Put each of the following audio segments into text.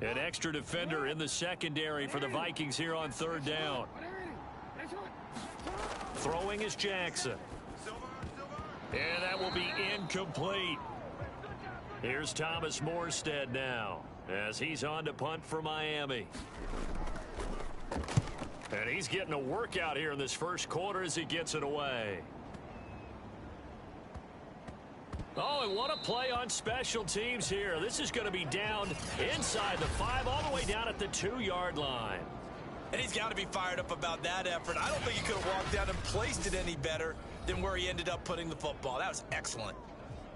An extra defender in the secondary for the Vikings here on third down. Throwing is Jackson. And that will be incomplete. Here's Thomas Morstead now as he's on to punt for Miami. And he's getting a workout here in this first quarter as he gets it away. Oh, and what a play on special teams here. This is going to be down inside the 5, all the way down at the 2-yard line. And he's got to be fired up about that effort. I don't think he could have walked down and placed it any better than where he ended up putting the football. That was excellent.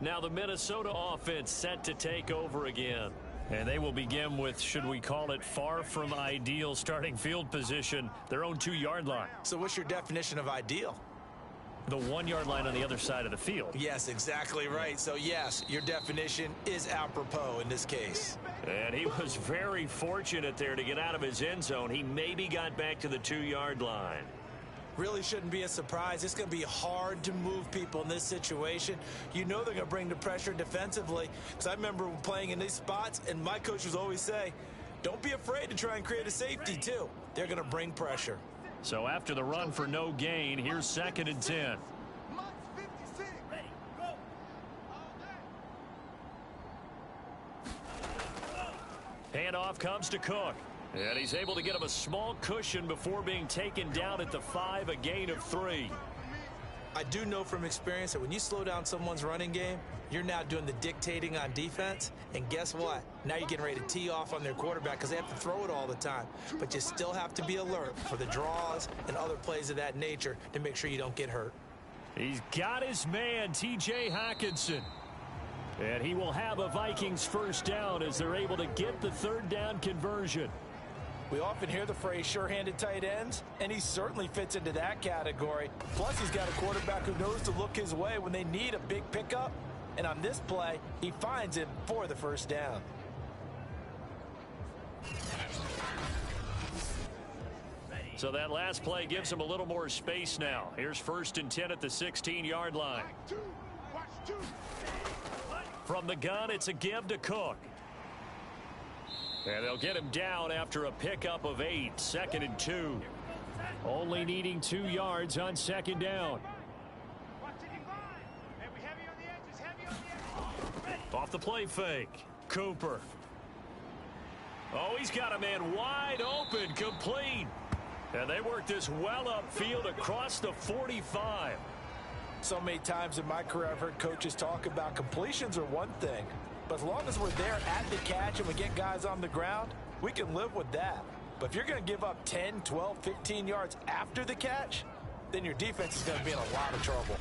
Now the Minnesota offense set to take over again. And they will begin with, should we call it, far from ideal starting field position, their own 2-yard line. So what's your definition of ideal? The 1-yard line on the other side of the field. Yes, exactly right. So, yes, your definition is apropos in this case. And he was very fortunate there to get out of his end zone. He maybe got back to the 2-yard line. Really shouldn't be a surprise. It's going to be hard to move people in this situation. You know they're going to bring the pressure defensively. Because I remember playing in these spots, and my coach would always say, don't be afraid to try and create a safety, too. They're going to bring pressure. So after the run for no gain, here's 2nd and 10. Handoff comes to Cook. And he's able to get him a small cushion before being taken down at the 5, a gain of 3. I do know from experience that when you slow down someone's running game, you're now doing the dictating on defense. And guess what? Now you're getting ready to tee off on their quarterback because they have to throw it all the time. But you still have to be alert for the draws and other plays of that nature to make sure you don't get hurt. He's got his man, T.J. Hockenson. And he will have a Vikings first down as they're able to get the 3rd down conversion. We often hear the phrase sure-handed tight ends, and he certainly fits into that category. Plus, he's got a quarterback who knows to look his way when they need a big pickup. And on this play, he finds him for the first down. So that last play gives him a little more space now. Here's 1st and 10 at the 16-yard line. From the gun, it's a give to Cook. And they'll get him down after a pickup of 8, 2nd and 2. Only needing 2 yards on 2nd down. Off the play fake. Cooper. Oh, he's got a man wide open, complete. And they work this well upfield across the 45. So many times in my career, I've heard coaches talk about completions are one thing. But as long as we're there at the catch and we get guys on the ground, we can live with that. But if you're going to give up 10, 12, 15 yards after the catch, then your defense is going to be in a lot of trouble.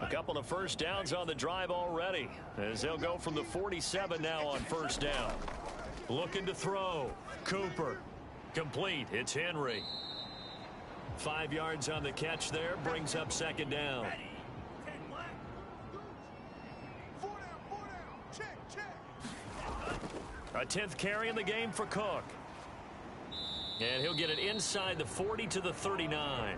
A couple of first downs on the drive already, as they'll go from the 47 now on first down. Looking to throw. Cooper. Complete. It's Henry. 5 yards on the catch there, brings up 2nd down. A 10th carry in the game for Cook. And he'll get it inside the 40 to the 39.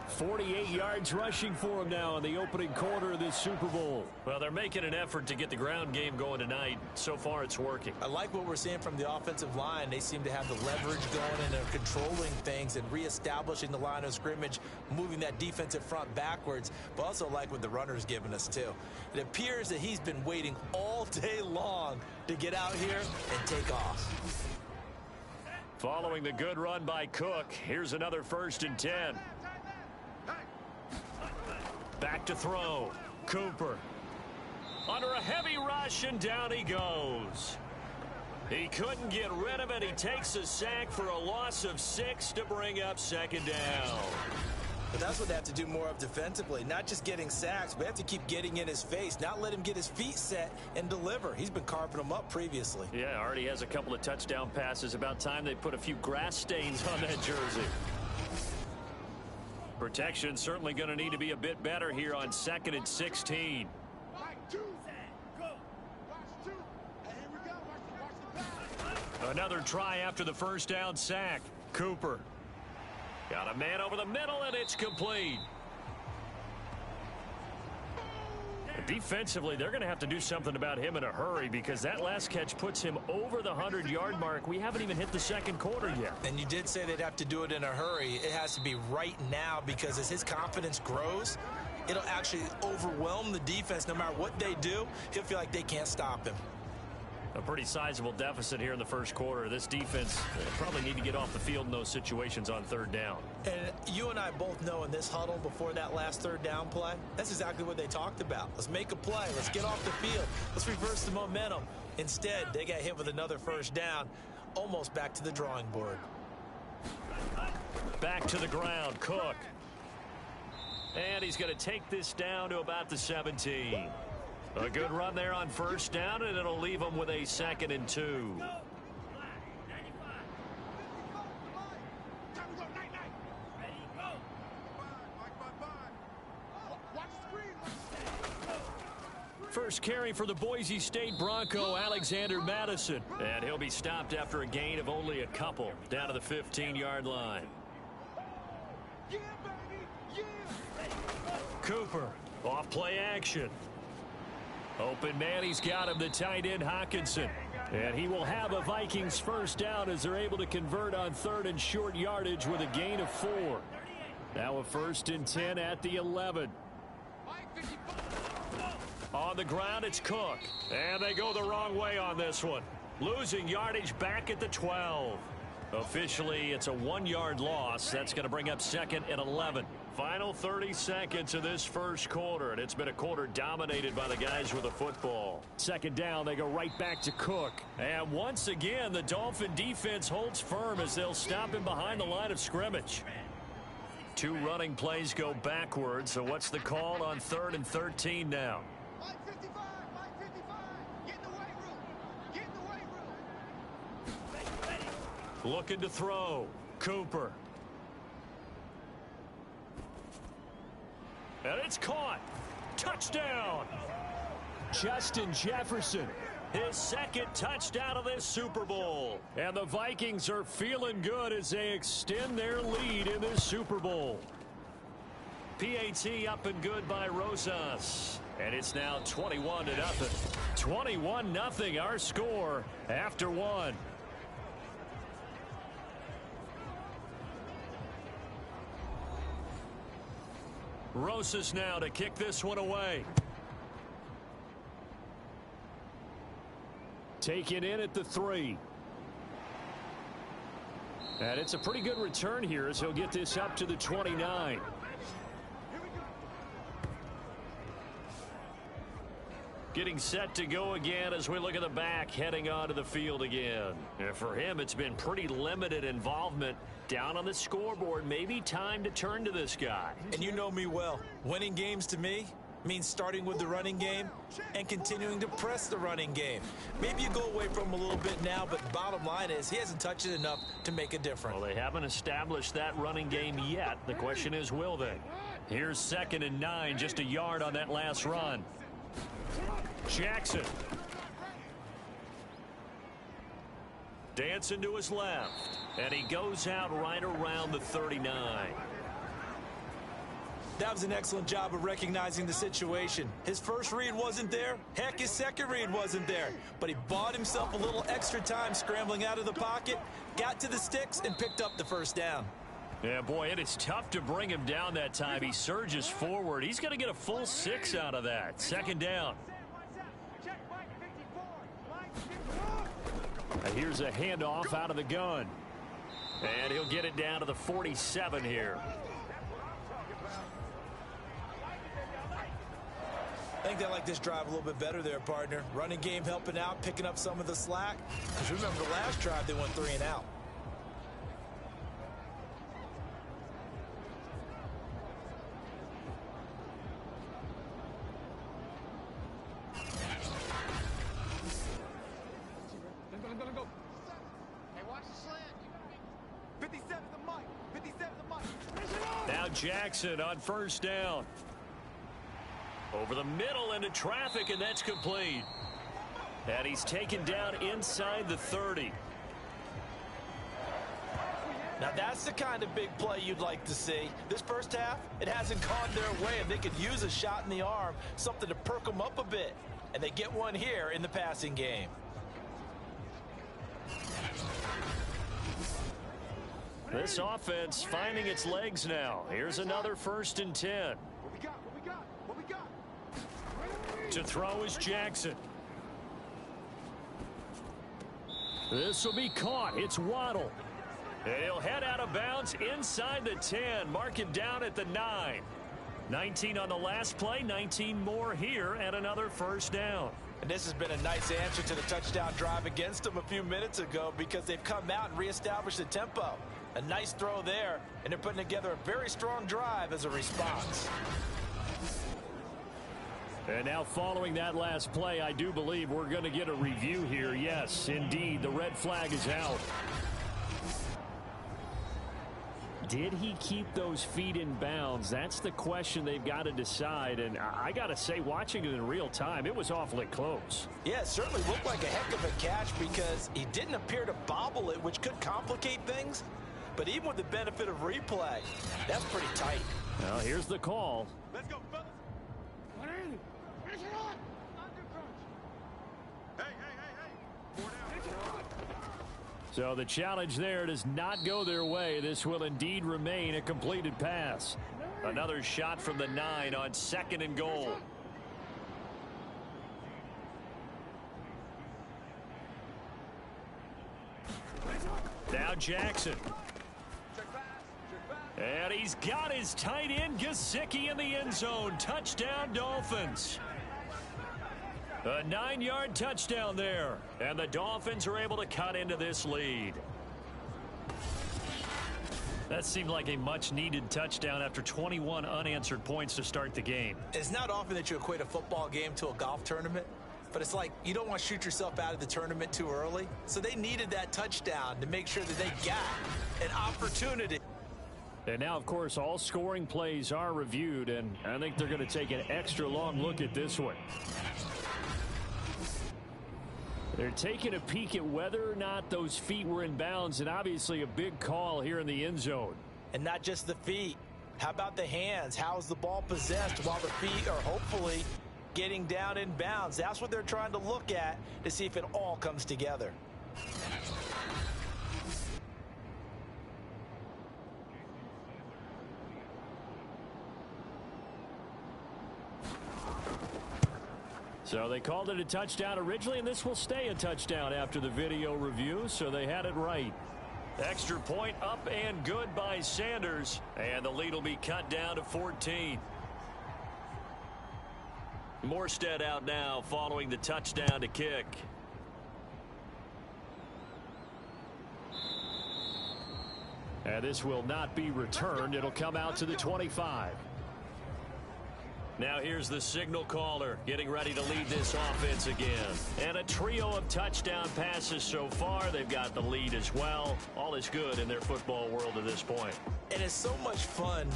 48 yards rushing for him now in the opening quarter of this Super Bowl. Well, they're making an effort to get the ground game going tonight. So far, it's working. I like what we're seeing from the offensive line. They seem to have the leverage going and they're controlling things and reestablishing the line of scrimmage, moving that defensive front backwards, but also like what the runner's giving us, too. It appears that he's been waiting all day long to get out here and take off. Following the good run by Cook, here's another 1st and 10. Back to throw. Cooper. Under a heavy rush, and down he goes. He couldn't get rid of it. He takes a sack for a loss of 6 to bring up 2nd down. But that's what they have to do more of defensively, not just getting sacks, but have to keep getting in his face, not let him get his feet set and deliver. He's been carving them up previously. Yeah, already has a couple of touchdown passes. About time they put a few grass stains on that jersey. Protection certainly going to need to be a bit better here on 2nd and 16. Another try after the first down sack. Cooper. Got a man over the middle, and it's complete. Defensively, they're going to have to do something about him in a hurry because that last catch puts him over the 100-yard mark. We haven't even hit the second quarter yet. And you did say they'd have to do it in a hurry. It has to be right now because as his confidence grows, it'll actually overwhelm the defense. No matter what they do, he'll feel like they can't stop him. A pretty sizable deficit here in the first quarter. This defense probably need to get off the field in those situations on third down. And you and I both know in this huddle before that last third down play, that's exactly what they talked about. Let's make a play. Let's get off the field. Let's reverse the momentum. Instead, they got hit with another first down, almost back to the drawing board. Back to the ground, Cook. And he's going to take this down to about the 17. A good run there on first down, and it'll leave them with a 2nd and 2. First carry for the Boise State Bronco, Alexander Madison. And he'll be stopped after a gain of only a couple, down to the 15-yard line. Cooper, off play action. Open man, he's got him, the tight end Hawkinson. And he will have a Vikings first down as they're able to convert on 3rd and short yardage with a gain of 4. Now a 1st and 10 at the 11. On the ground, it's Cook. And they go the wrong way on this one. Losing yardage back at the 12. Officially, it's a 1-yard loss. That's going to bring up 2nd and 11. Final 30 seconds of this first quarter, and it's been a quarter dominated by the guys with the football. 2nd down, they go right back to Cook. And once again, the Dolphin defense holds firm as they'll stop him behind the line of scrimmage. 2 running plays go backwards, so what's the call on 3rd and 13 now? Looking to throw. Cooper. And it's caught. Touchdown. Justin Jefferson. His 2nd touchdown of this Super Bowl. And the Vikings are feeling good as they extend their lead in this Super Bowl. PAT up and good by Rosas. And it's now 21-0. 21-0 our score after 1. Rosas now to kick this one away. Taken in at the 3. And it's a pretty good return here as he'll get this up to the 29. Getting set to go again as we look at the back heading onto the field again. And for him, it's been pretty limited involvement down on the scoreboard. Maybe time to turn to this guy. And you know me well. Winning games to me means starting with the running game and continuing to press the running game. Maybe you go away from him a little bit now, but the bottom line is he hasn't touched it enough to make a difference. Well, they haven't established that running game yet. The question is, will they? Here's 2nd and 9, just a yard on that last run. Jackson. Dancing to his left. And he goes out right around the 39. That was an excellent job of recognizing the situation. His first read wasn't there. Heck, his second read wasn't there. But he bought himself a little extra time scrambling out of the pocket, got to the sticks, and picked up the first down. Yeah, boy, it is tough to bring him down that time. He surges forward. He's going to get a full 6 out of that. 2nd down. And here's a handoff out of the gun. And he'll get it down to the 47 here. I think they like this drive a little bit better there, partner. Running game helping out, picking up some of the slack. Because remember the last drive, they went 3 and out. Now Jackson on first down. Over the middle into traffic, and that's complete. And he's taken down inside the 30. Now Now, that's the kind of big play you'd like to see. This first half, it hasn't gone their way, and they could use a shot in the arm, something to perk them up a bit. And they get one here in the passing game. This offense finding its legs now. Here's another 1st and 10. What we got? To throw is Jackson. This will be caught. It's Waddle. And he'll head out of bounds inside the 10. Mark him down at the 9. 19 on the last play. 19 more here and another 1st down. And this has been a nice answer to the touchdown drive against them a few minutes ago because they've come out and reestablished the tempo. A nice throw there, and they're putting together a very strong drive as a response. And now following that last play, I do believe we're going to get a review here. Yes, indeed, the red flag is out. Did he keep those feet in bounds? That's the question they've got to decide. And I got to say, watching it in real time, it was awfully close. Yeah, it certainly looked like a heck of a catch because he didn't appear to bobble it, which could complicate things. But even with the benefit of replay, that's pretty tight. Well, here's the call. Let's go, fellas. Finish it on. Hey. 4 down. So the challenge there does not go their way. This will indeed remain a completed pass. Another shot from the 9 on 2nd and goal. Now Jackson. And he's got his tight end Gesicki in the end zone. Touchdown Dolphins. A 9-yard touchdown there. And the Dolphins are able to cut into this lead. That seemed like a much-needed touchdown after 21 unanswered points to start the game. It's not often that you equate a football game to a golf tournament, but it's like you don't want to shoot yourself out of the tournament too early. So they needed that touchdown to make sure that they got an opportunity. And now, of course, all scoring plays are reviewed, and I think they're going to take an extra long look at this one. They're taking a peek at whether or not those feet were in bounds, and obviously a big call here in the end zone. And not just the feet. How about the hands? How is the ball possessed while the feet are hopefully getting down in bounds? That's what they're trying to look at to see if it all comes together. So they called it a touchdown originally, and this will stay a touchdown after the video review, so they had it right. Extra point up and good by Sanders, and the lead will be cut down to 14. Morstead out now following the touchdown to kick. And this will not be returned. It'll come out to the 25. Now here's the signal caller getting ready to lead this offense again. And a trio of touchdown passes so far. They've got the lead as well. All is good in their football world at this point. And it's so much fun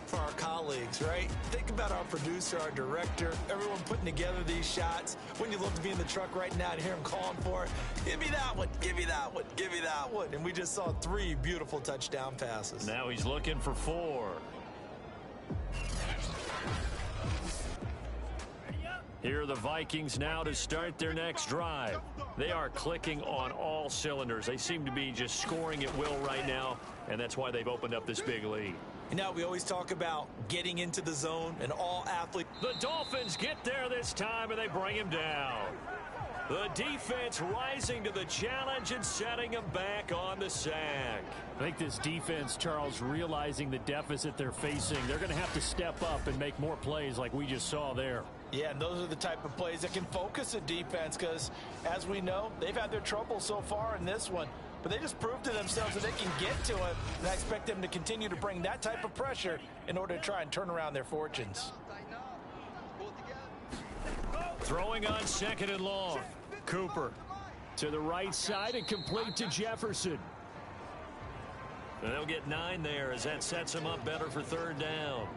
for our colleagues, right? Think about our producer, our director, everyone putting together these shots. When you look to be in the truck right now and hear him calling for it, give me that one, give me that one, give me that one. And we just saw 3 beautiful touchdown passes. Now he's looking for 4. Here are the Vikings now to start their next drive. They are clicking on all cylinders. They seem to be just scoring at will right now, and that's why they've opened up this big lead. You know, we always talk about getting into the zone and all athletes. The Dolphins get there this time, and they bring him down. The defense rising to the challenge and setting him back on the sack. I think this defense, Charles, realizing the deficit they're facing, they're going to have to step up and make more plays like we just saw there. Yeah, and those are the type of plays that can focus a defense because, as we know, they've had their trouble so far in this one. But they just proved to themselves that they can get to it, and I expect them to continue to bring that type of pressure in order to try and turn around their fortunes. Throwing on 2nd and long. Cooper to the right side and complete to Jefferson. And they'll get 9 there as that sets them up better for 3rd down.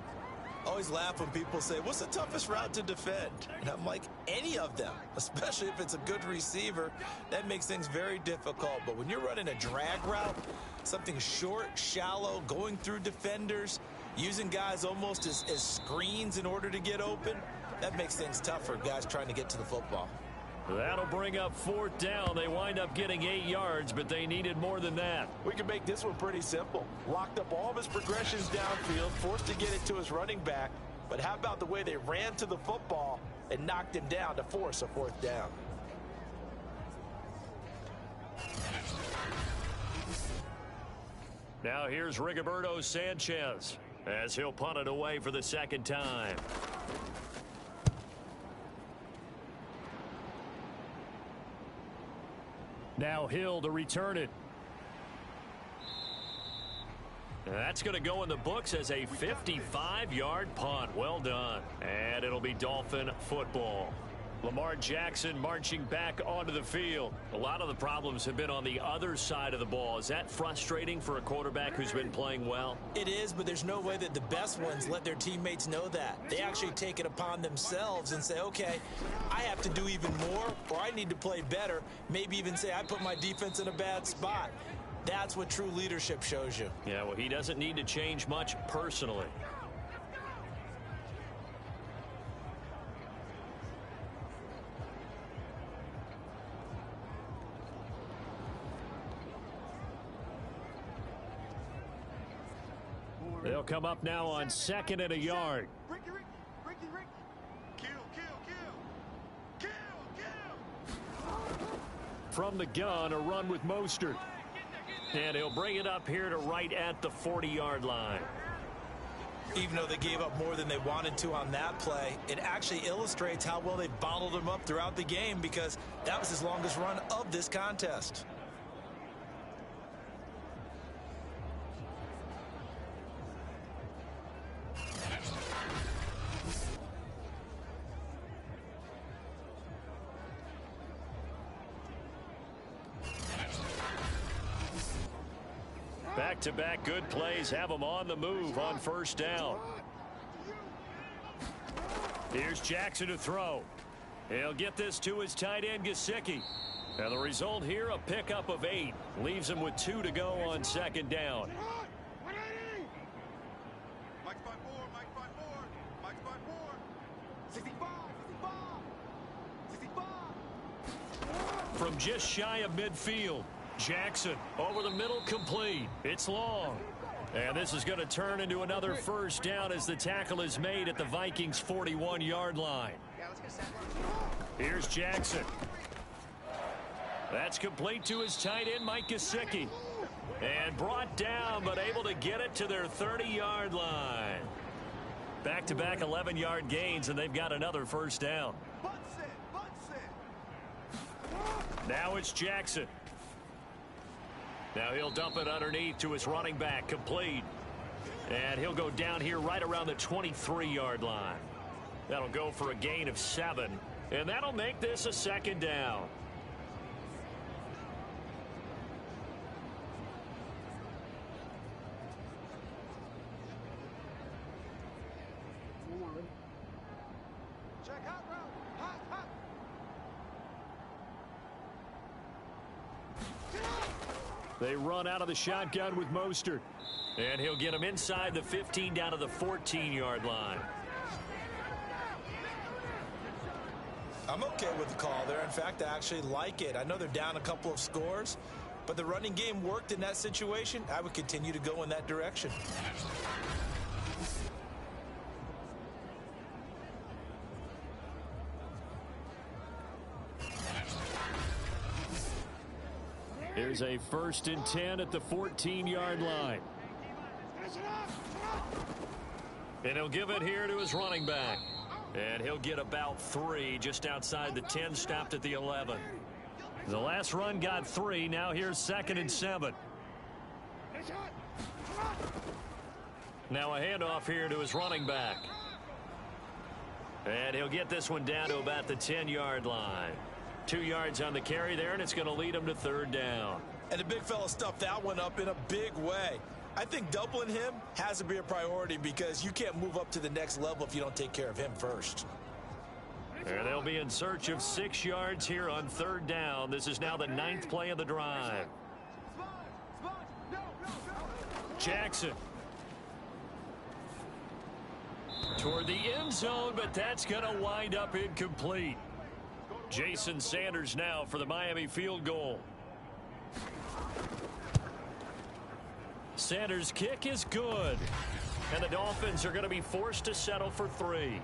Always laugh when people say, what's the toughest route to defend? And I'm like, any of them, especially if it's a good receiver. That makes things very difficult. But when you're running a drag route, something short, shallow, going through defenders, using guys almost as screens in order to get open, that makes things tough for guys trying to get to the football. That'll bring up 4th down. They wind up getting 8 yards, but they needed more than that. We can make this one pretty simple. Locked up all of his progressions downfield, forced to get it to his running back. But how about the way they ran to the football and knocked him down to force a 4th down? Now here's Rigoberto Sanchez as he'll punt it away for the 2nd time. Now Hill to return it. That's going to go in the books as a 55-yard punt. Well done. And it'll be Dolphin football. Lamar Jackson marching back onto the field. A lot of the problems have been on the other side of the ball. Is that frustrating for a quarterback who's been playing well? It is, but there's no way that the best ones let their teammates know that. They actually take it upon themselves and say, okay, I have to do even more, or I need to play better. Maybe even say I put my defense in a bad spot. That's what true leadership shows you. Yeah, well, he doesn't need to change much personally. They'll come up now on 2nd and a yard. Ricky. Kill. From the gun, a run with Mostert. And he'll bring it up here to right at the 40-yard line. Even though they gave up more than they wanted to on that play, it actually illustrates how well they bottled him up throughout the game, because that was his longest run of this contest. Back-to-back good plays have them on the move on 1st down. Here's Jackson to throw. He'll get this to his tight end, Gesicki. And the result here, a pickup of 8. Leaves him with 2 to go on 2nd down. Mike's by 4. From just shy of midfield, Jackson over the middle, complete. It's long. And this is going to turn into another 1st down as the tackle is made at the Vikings' 41-yard line. Here's Jackson. That's complete to his tight end, Mike Gesicki. And brought down, but able to get it to their 30-yard line. Back-to-back 11-yard gains, and they've got another 1st down. Now it's Jackson. Now he'll dump it underneath to his running back, complete. And he'll go down here right around the 23-yard line. That'll go for a gain of 7. And that'll make this a 2nd down. They run out of the shotgun with Mostert. And he'll get him inside the 15 down to the 14-yard line. I'm okay with the call there. In fact, I actually like it. I know they're down a couple of scores, but the running game worked in that situation. I would continue to go in that direction. Here's a 1st and 10 at the 14-yard line. And he'll give it here to his running back. And he'll get about 3 just outside the 10, stopped at the 11. The last run got 3. Now here's 2nd and 7. Now a handoff here to his running back. And he'll get this one down to about the 10-yard line. 2 yards on the carry there, and it's going to lead him to 3rd down. And the big fella stuffed that one up in a big way. I think doubling him has to be a priority because you can't move up to the next level if you don't take care of him first. And they'll be in search of 6 yards here on 3rd down. This is now the 9th play of the drive. Jackson. Toward the end zone, but that's going to wind up incomplete. Jason Sanders now for the Miami field goal. Sanders' kick is good. And the Dolphins are going to be forced to settle for 3.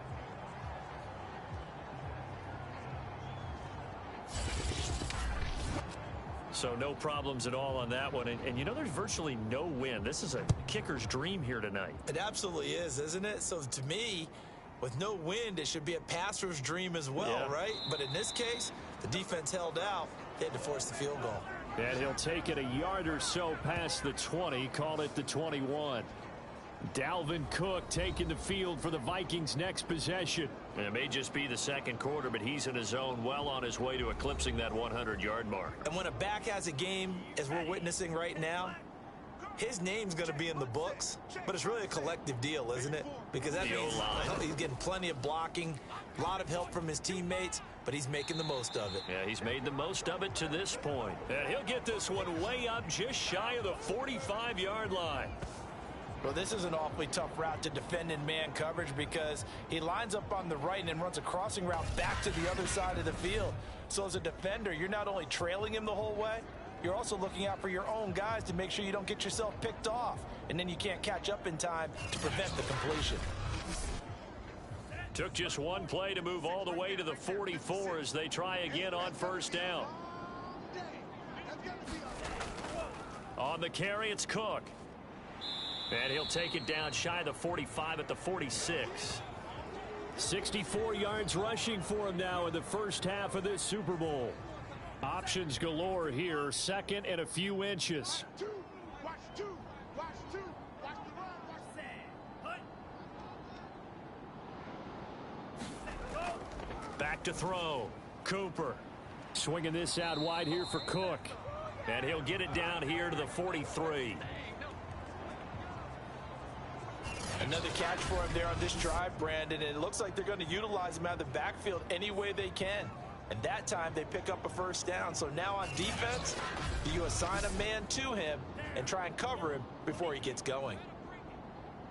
So no problems at all on that one. And you know, there's virtually no wind. This is a kicker's dream here tonight. It absolutely is, isn't it? So to me, with no wind, it should be a passer's dream as well, right? But in this case, the defense held out. They had to force the field goal. And he'll take it a yard or so past the 20, call it the 21. Dalvin Cook taking the field for the Vikings' next possession. And it may just be the 2nd quarter, but he's in his zone, well on his way to eclipsing that 100-yard mark. And when a back has a game, as we're witnessing right now, his name's going to be in the books, but it's really a collective deal, isn't it? Because that means he's getting plenty of blocking, a lot of help from his teammates, but he's making the most of it. Yeah, he's made the most of it to this point. And he'll get this one way up just shy of the 45-yard line. Well, this is an awfully tough route to defend in man coverage because he lines up on the right and then runs a crossing route back to the other side of the field. So as a defender, you're not only trailing him the whole way, you're also looking out for your own guys to make sure you don't get yourself picked off. And then you can't catch up in time to prevent the completion. Took just one play to move all the way to the 44 as they try again on 1st down. On the carry, it's Cook. And he'll take it down shy of the 45 at the 46. 64 yards rushing for him now in the first half of this Super Bowl. Options galore here, 2nd and a few inches. Back to throw. Cooper swinging this out wide here for Cook. And he'll get it down here to the 43. Another catch for him there on this drive, Brandon, and it looks like they're going to utilize him out of the backfield any way they can. And that time they pick up a 1st down. So now on defense, you assign a man to him and try and cover him before he gets going.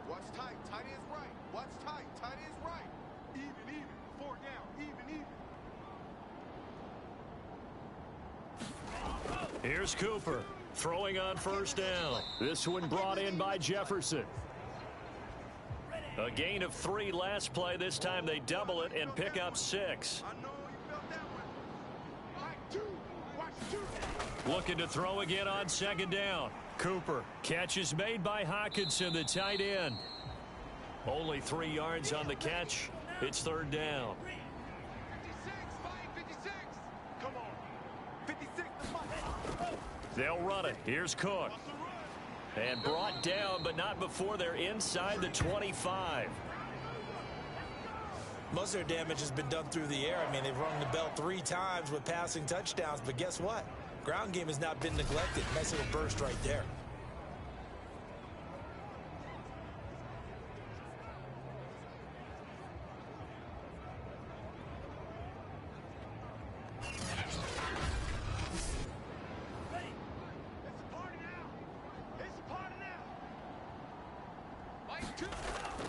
Watch tight, tight is right. Watch tight, tight is right. Even, 4 down, even. Here's Cooper throwing on 1st down. This one brought in by Jefferson. A gain of 3 last play. This time they double it and pick up 6. Looking to throw again on 2nd down. Cooper. Catch is made by Hockenson, the tight end. Only 3 yards on the catch. It's 3rd down. 56. Come on. 56. They'll run it. Here's Cook. And brought down, but not before they're inside the 25. Most of their damage has been done through the air. I mean, they've rung the bell 3 times with passing touchdowns, but guess what? Ground game has not been neglected. Nice little burst right there.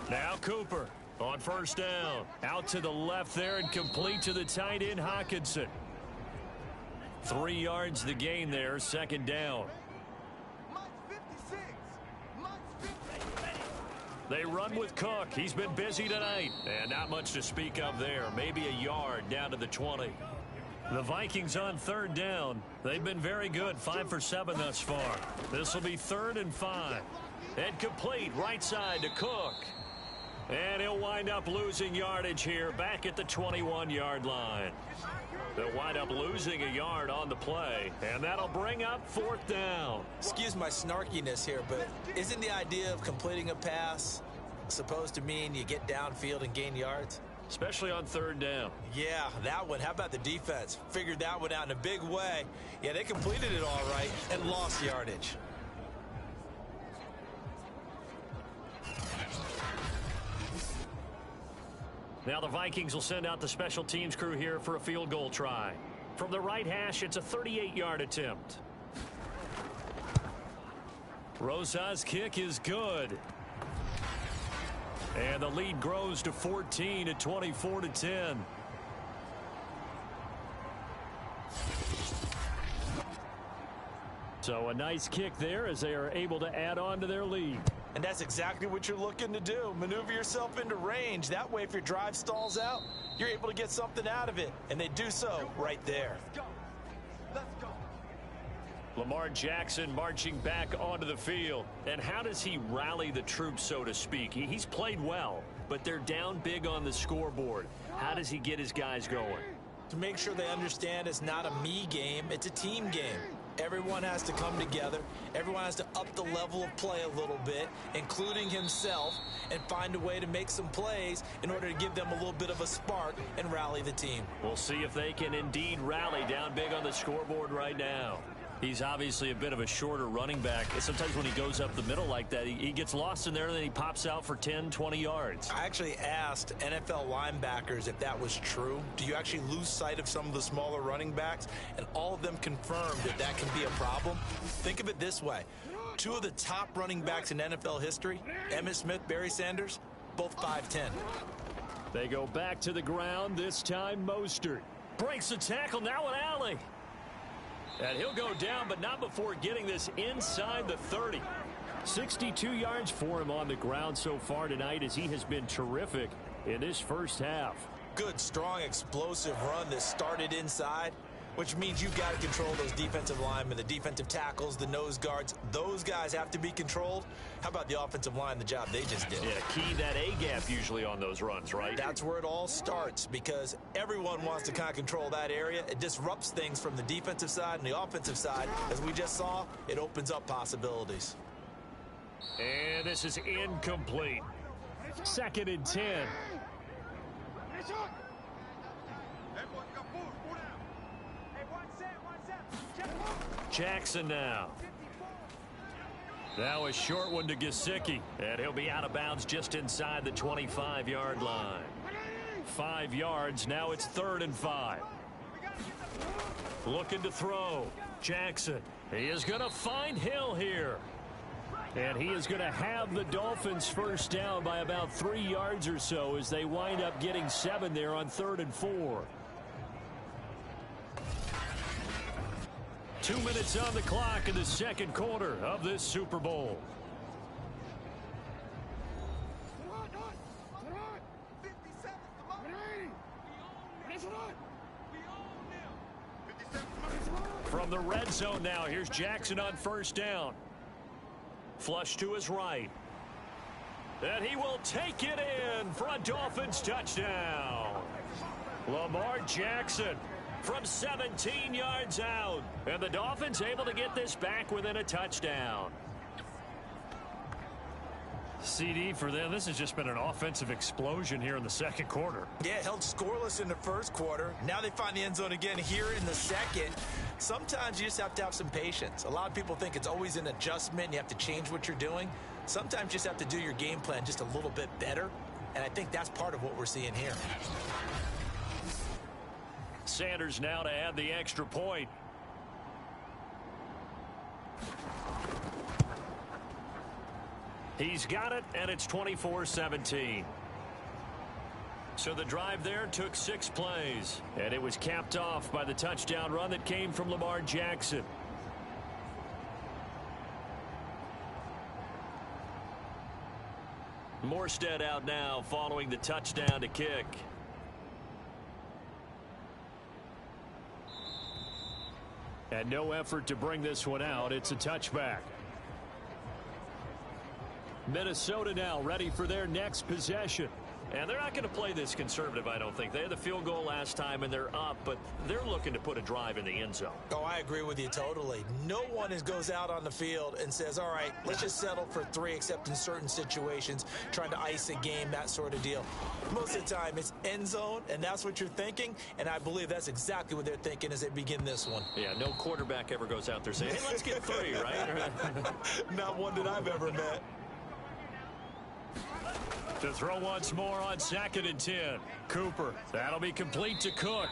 Now Cooper on 1st down. Out to the left there and complete to the tight end, Hockenson. 3 yards the gain there, 2nd down. They run with Cook. He's been busy tonight. And not much to speak of there. Maybe a yard down to the 20. The Vikings on 3rd down. They've been very good, 5 for 7 thus far. This will be 3rd and 5. And complete right side to Cook. And he'll wind up losing yardage here back at the 21-yard line. They'll wind up losing a yard on the play, and that'll bring up 4th down. Excuse my snarkiness here, but isn't the idea of completing a pass supposed to mean you get downfield and gain yards? Especially on 3rd down. Yeah, that one. How about the defense? Figured that one out in a big way. Yeah, they completed it all right and lost yardage. Now the Vikings will send out the special teams crew here for a field goal try. From the right hash, it's a 38-yard attempt. Rosa's kick is good. And the lead grows to 14 at 24-10. So a nice kick there as they are able to add on to their lead. And that's exactly what you're looking to do. Maneuver yourself into range. That way, if your drive stalls out, you're able to get something out of it. And they do so right there. Let's go. Let's go. Lamar Jackson marching back onto the field. And how does he rally the troops, so to speak? He's played well, but they're down big on the scoreboard. How does he get his guys going? To make sure they understand it's not a me game, it's a team game. Everyone has to come together. Everyone has to up the level of play a little bit, including himself, and find a way to make some plays in order to give them a little bit of a spark and rally the team. We'll see if they can indeed rally down big on the scoreboard right now. He's obviously a bit of a shorter running back. Sometimes when he goes up the middle like that, he gets lost in there and then he pops out for 10, 20 yards. I actually asked NFL linebackers if that was true. Do you actually lose sight of some of the smaller running backs? And all of them confirmed that that can be a problem. Think of it this way. Two of the top running backs in NFL history, Emmitt Smith, Barry Sanders, both 5'10". They go back to the ground, this time Mostert. Breaks the tackle, now an alley. And he'll go down, but not before getting this inside the 30. 62 yards for him on the ground so far tonight as he has been terrific in this first half. Good, strong, explosive run that started inside, which means you've got to control those defensive linemen, the defensive tackles, the nose guards. Those guys have to be controlled. How about the offensive line, the job they just did? Yeah, key that A-gap usually on those runs, right? That's where it all starts because everyone wants to kind of control that area. It disrupts things from the defensive side and the offensive side. As we just saw, it opens up possibilities. And this is incomplete. 2nd and 10. Jackson now. Now a short one to Gesicki, and he'll be out of bounds just inside the 25-yard line. 5 yards, now it's 3rd and 5. Looking to throw. Jackson, he is going to find Hill here. And he is going to have the Dolphins first down by about 3 yards or so as they wind up getting 7 there on 3rd and 4. 2 minutes on the clock in the second quarter of this Super Bowl. From the red zone now, here's Jackson on first down. Flush to his right. And he will take it in for a Dolphins touchdown. Lamar Jackson from 17 yards out. And the Dolphins able to get this back within a touchdown. CD for them. This has just been an offensive explosion here in the second quarter. Yeah, held scoreless in the first quarter. Now they find the end zone again here in the second. Sometimes you just have to have some patience. A lot of people think it's always an adjustment. You have to change what you're doing. Sometimes you just have to do your game plan just a little bit better. And I think that's part of what we're seeing here. Sanders now to add the extra point. He's got it, and it's 24-17. So the drive there took 6 plays, and it was capped off by the touchdown run that came from Lamar Jackson. Morstead out now following the touchdown to kick. And no effort to bring this one out. It's a touchback. Minnesota now ready for their next possession. And they're not going to play this conservative, I don't think. They had the field goal last time, and they're up, but they're looking to put a drive in the end zone. Oh, I agree with you totally. No one goes out on the field and says, all right, let's just settle for 3, except in certain situations, trying to ice a game, that sort of deal. Most of the time, it's end zone, and that's what you're thinking, and I believe that's exactly what they're thinking as they begin this one. Yeah, no quarterback ever goes out there saying, hey, let's get 3, right? Not one that I've ever met. To throw once more on 2nd and 10. Cooper. That'll be complete to Cook.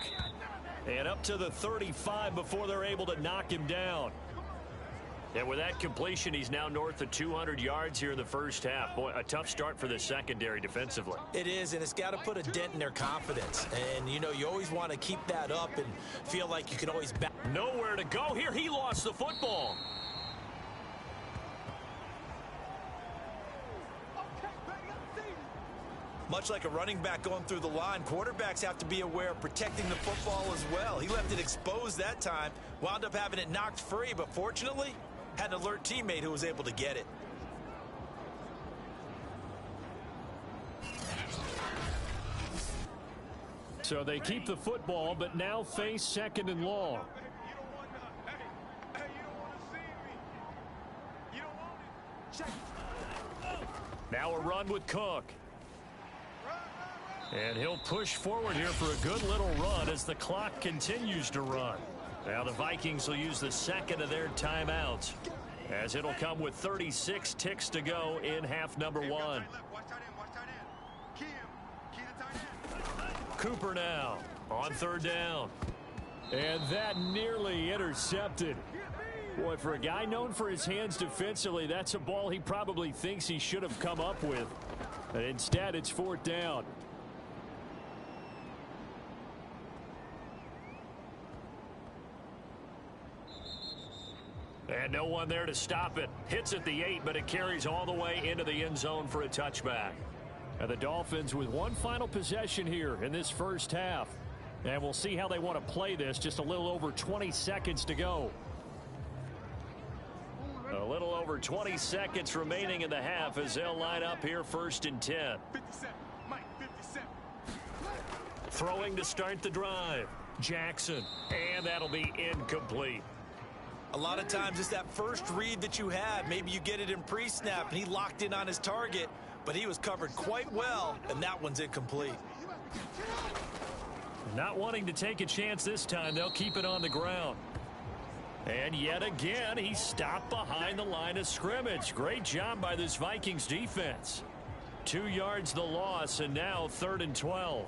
And up to the 35 before they're able to knock him down. And with that completion, he's now north of 200 yards here in the first half. Boy, a tough start for the secondary defensively. It is, and it's got to put a dent in their confidence. And, you know, you always want to keep that up and feel like you can always back. Nowhere to go here. He lost the football. Much like a running back going through the line, quarterbacks have to be aware of protecting the football as well. He left it exposed that time, wound up having it knocked free, but fortunately, had an alert teammate who was able to get it. So they keep the football, but now face 2nd and long. Now a run with Cook. And he'll push forward here for a good little run as the clock continues to run. Now the Vikings will use the 2nd of their timeouts, as it'll come with 36 ticks to go in half number 1. Cooper now on 3rd down. And that nearly intercepted. Boy, for a guy known for his hands defensively, that's a ball he probably thinks he should have come up with. And instead, it's 4th down. And no one there to stop it. Hits at the 8, but it carries all the way into the end zone for a touchback. And the Dolphins with one final possession here in this first half. And we'll see how they want to play this. Just a little over 20 seconds to go. A little over 20 seconds remaining in the half as they'll line up here 1st and 10. 57. Mike, 57. Throwing to start the drive. Jackson. And that'll be incomplete. A lot of times it's that first read that you have. Maybe you get it in pre-snap and he locked in on his target, but he was covered quite well, and that one's incomplete. Not wanting to take a chance this time, they'll keep it on the ground. And yet again, he's stopped behind the line of scrimmage. Great job by this Vikings defense. 2 yards the loss, and now 3rd and 12.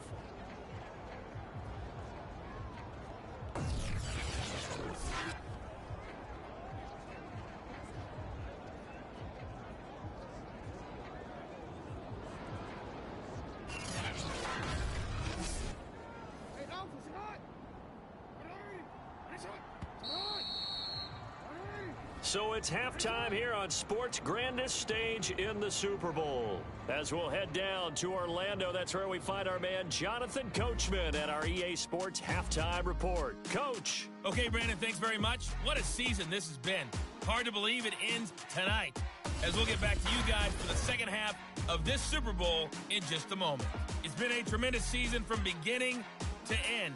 So it's halftime here on sports' grandest stage in the Super Bowl. As we'll head down to Orlando, that's where we find our man Jonathan Coachman at our EA Sports Halftime Report. Coach. Okay, Brandon, thanks very much. What a season this has been. Hard to believe it ends tonight, as we'll get back to you guys for the second half of this Super Bowl in just a moment. It's been a tremendous season from beginning to end,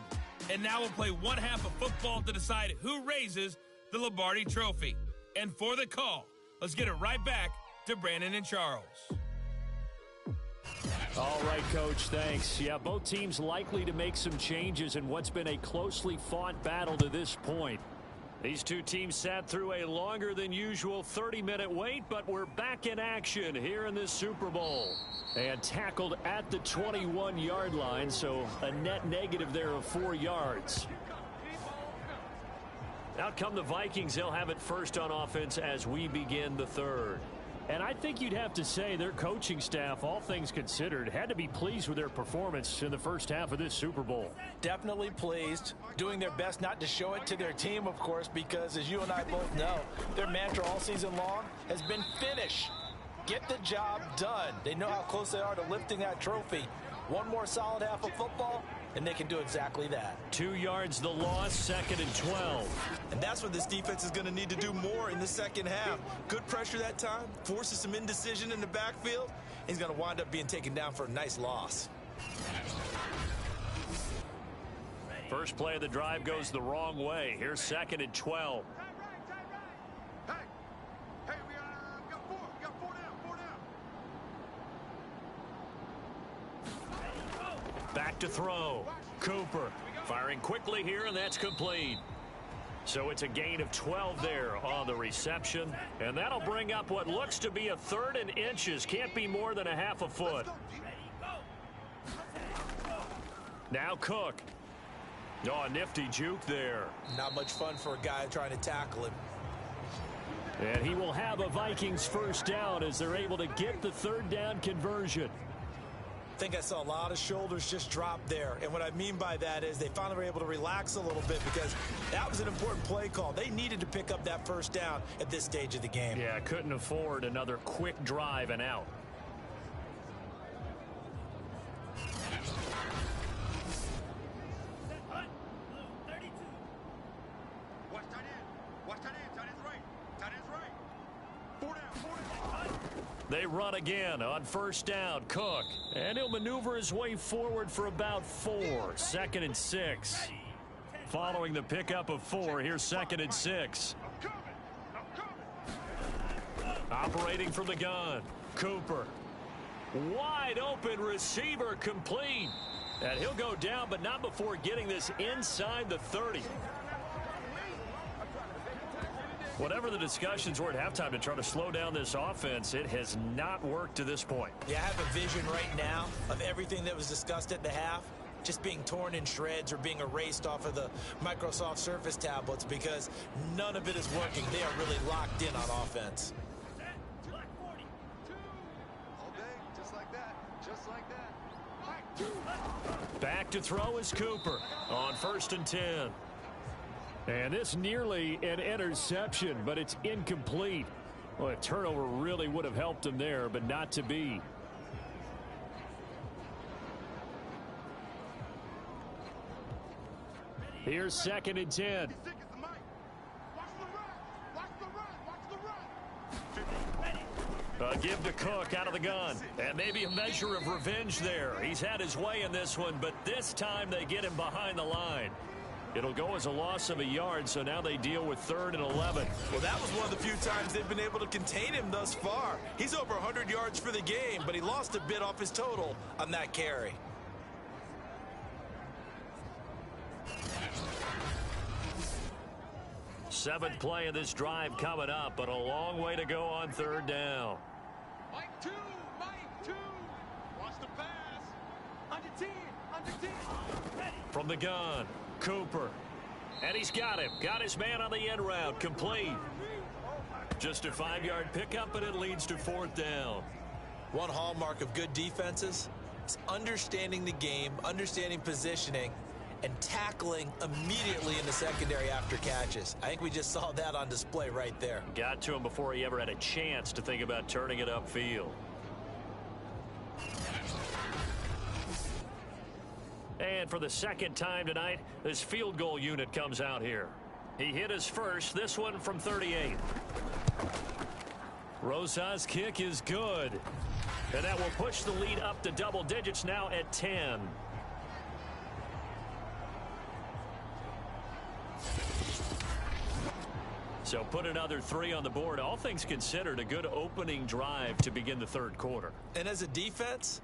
and now we'll play one half of football to decide who raises the Lombardi Trophy. And for the call, let's get it right back to Brandon and Charles. All right, Coach, thanks. Yeah, both teams likely to make some changes in what's been a closely fought battle to this point. These two teams sat through a longer than usual 30-minute wait, but we're back in action here in this Super Bowl. And tackled at the 21-yard line, so a net negative there of 4 yards. Out come the Vikings. They'll have it first on offense as we begin the third. And I think you'd have to say their coaching staff, all things considered, had to be pleased with their performance in the first half of this Super Bowl. Definitely pleased, doing their best not to show it to their team, of course, because as you and I both know, their mantra all season long has been finish. Get the job done. They know how close they are to lifting that trophy. One more solid half of football, and they can do exactly that. 2 yards the loss, 2nd and 12. And that's what this defense is going to need to do more in the second half. Good pressure that time, forces some indecision in the backfield. He's going to wind up being taken down for a nice loss. First play of the drive goes the wrong way. Here's 2nd and 12. Hey, we got four down. Back to throw. Cooper firing quickly here, and that's complete. So it's a gain of 12 there on the reception. And that'll bring up what looks to be a 3rd and inches. Can't be more than a half a foot. Now Cook. Oh, a nifty juke there. Not much fun for a guy trying to tackle him. And he will have a Vikings first down as they're able to get the 3rd down conversion. I think I saw a lot of shoulders just drop there. And what I mean by that is they finally were able to relax a little bit because that was an important play call. They needed to pick up that first down at this stage of the game. Yeah, couldn't afford another quick drive and out. They run again on first down. Cook. And he'll maneuver his way forward for about 4. 2nd and 6. Following the pickup of 4, here's 2nd and 6. Operating from the gun. Cooper. Wide open receiver complete. And he'll go down, but not before getting this inside the 30. Whatever the discussions were at halftime to try to slow down this offense, it has not worked to this point. Yeah, I have a vision right now of everything that was discussed at the half just being torn in shreds or being erased off of the Microsoft Surface tablets because none of it is working. They are really locked in on offense. All day, just like that. Just like that. Back to throw is Cooper on 1st and 10. And this nearly an interception, but it's incomplete. Well, a turnover really would have helped him there, but not to be. Here's 2nd and 10. Give to Cook out of the gun. And maybe a measure of revenge there. He's had his way in this one, but this time they get him behind the line. It'll go as a loss of a yard, so now they deal with 3rd and 11. Well, that was one of the few times they've been able to contain him thus far. He's over 100 yards for the game, but he lost a bit off his total on that carry. Seventh play of this drive coming up, but a long way to go on 3rd down. Mike 2, Mike 2. Watch the pass. Under 10, under 10. From the gun, Cooper. And he's got him. Got his man on the end route. Complete. Just a 5-yard pickup, and it leads to 4th down. One hallmark of good defenses is understanding the game, understanding positioning, and tackling immediately in the secondary after catches. I think we just saw that on display right there. Got to him before he ever had a chance to think about turning it upfield. And for the 2nd time tonight, this field goal unit comes out here. He hit his first, this one from 38. Rosa's kick is good. And that will push the lead up to double digits now at 10. So put another 3 on the board. All things considered, a good opening drive to begin the 3rd quarter. And as a defense,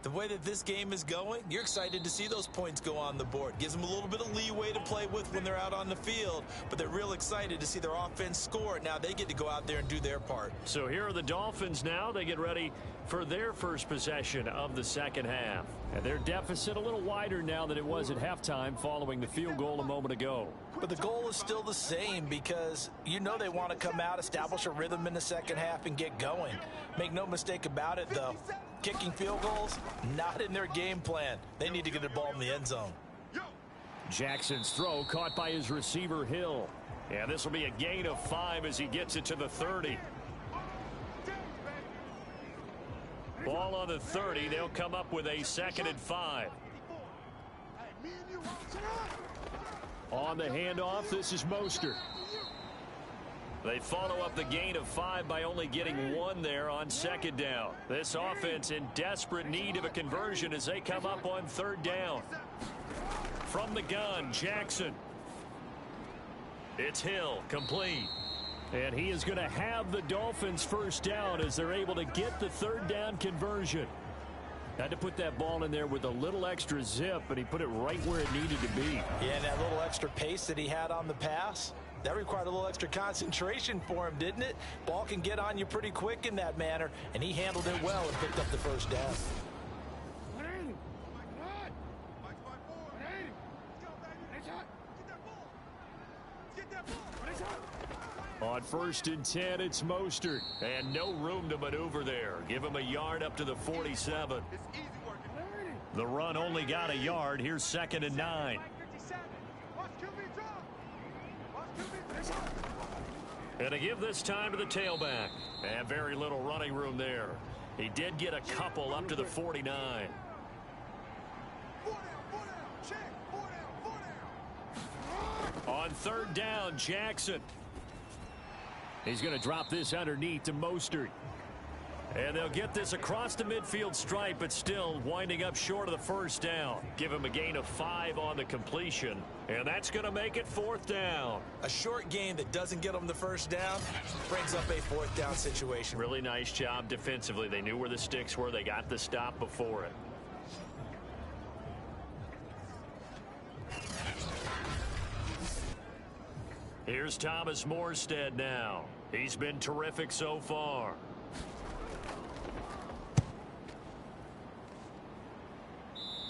the way that this game is going, you're excited to see those points go on the board. Gives them a little bit of leeway to play with when they're out on the field, but they're real excited to see their offense score. Now they get to go out there and do their part. So here are the Dolphins now. They get ready for their first possession of the 2nd half. And their deficit a little wider now than it was at halftime following the field goal a moment ago. But the goal is still the same because you know they want to come out, establish a rhythm in the 2nd half, and get going. Make no mistake about it, though. Kicking field goals, not in their game plan. They need to get the ball in the end zone. Jackson's throw caught by his receiver, Hill. And this will be a gain of 5 as he gets it to the 30. Ball on the 30. They'll come up with a 2nd and 5. On the handoff, this is Mostert. They follow up the gain of 5 by only getting 1 there on 2nd down. This offense in desperate need of a conversion as they come up on 3rd down. From the gun, Jackson. It's Hill, complete. And he is going to have the Dolphins first down as they're able to get the 3rd down conversion. Had to put that ball in there with a little extra zip, but he put it right where it needed to be. Yeah, and that little extra pace that he had on the pass, That required a little extra concentration for him, didn't it? Ball can get on you pretty quick in that manner, and he handled it well and picked up the first down. On 1st and 10, it's Mostert. And no room to maneuver there. Give him a yard up to the 47. The run only got a yard. Here's 2nd and 9. And to give this time to the tailback. And very little running room there. He did get a couple up to the 49. On 3rd down, Jackson. He's going to drop this underneath to Mostert. And they'll get this across the midfield stripe, but still winding up short of the 1st down. Give him a gain of 5 on the completion, and that's going to make it 4th down. A short gain that doesn't get them the 1st down brings up a 4th down situation. Really nice job defensively. They knew where the sticks were. They got the stop before it. Here's Thomas Morstead now. He's been terrific so far.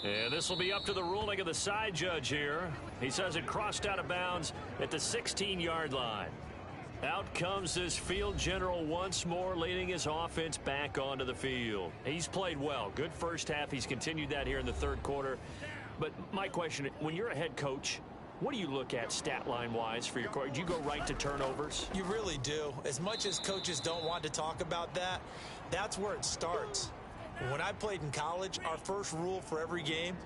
And this will be up to the ruling of the side judge here. He says it crossed out of bounds at the 16-yard line. Out comes this field general once more, leading his offense back onto the field. He's played well. Good first half. He's continued that here in the 3rd quarter. But my question, when you're a head coach, what do you look at stat line-wise for your coach? Do you go right to turnovers? You really do. As much as coaches don't want to talk about that, that's where it starts. When I played in college, our first rule for every game,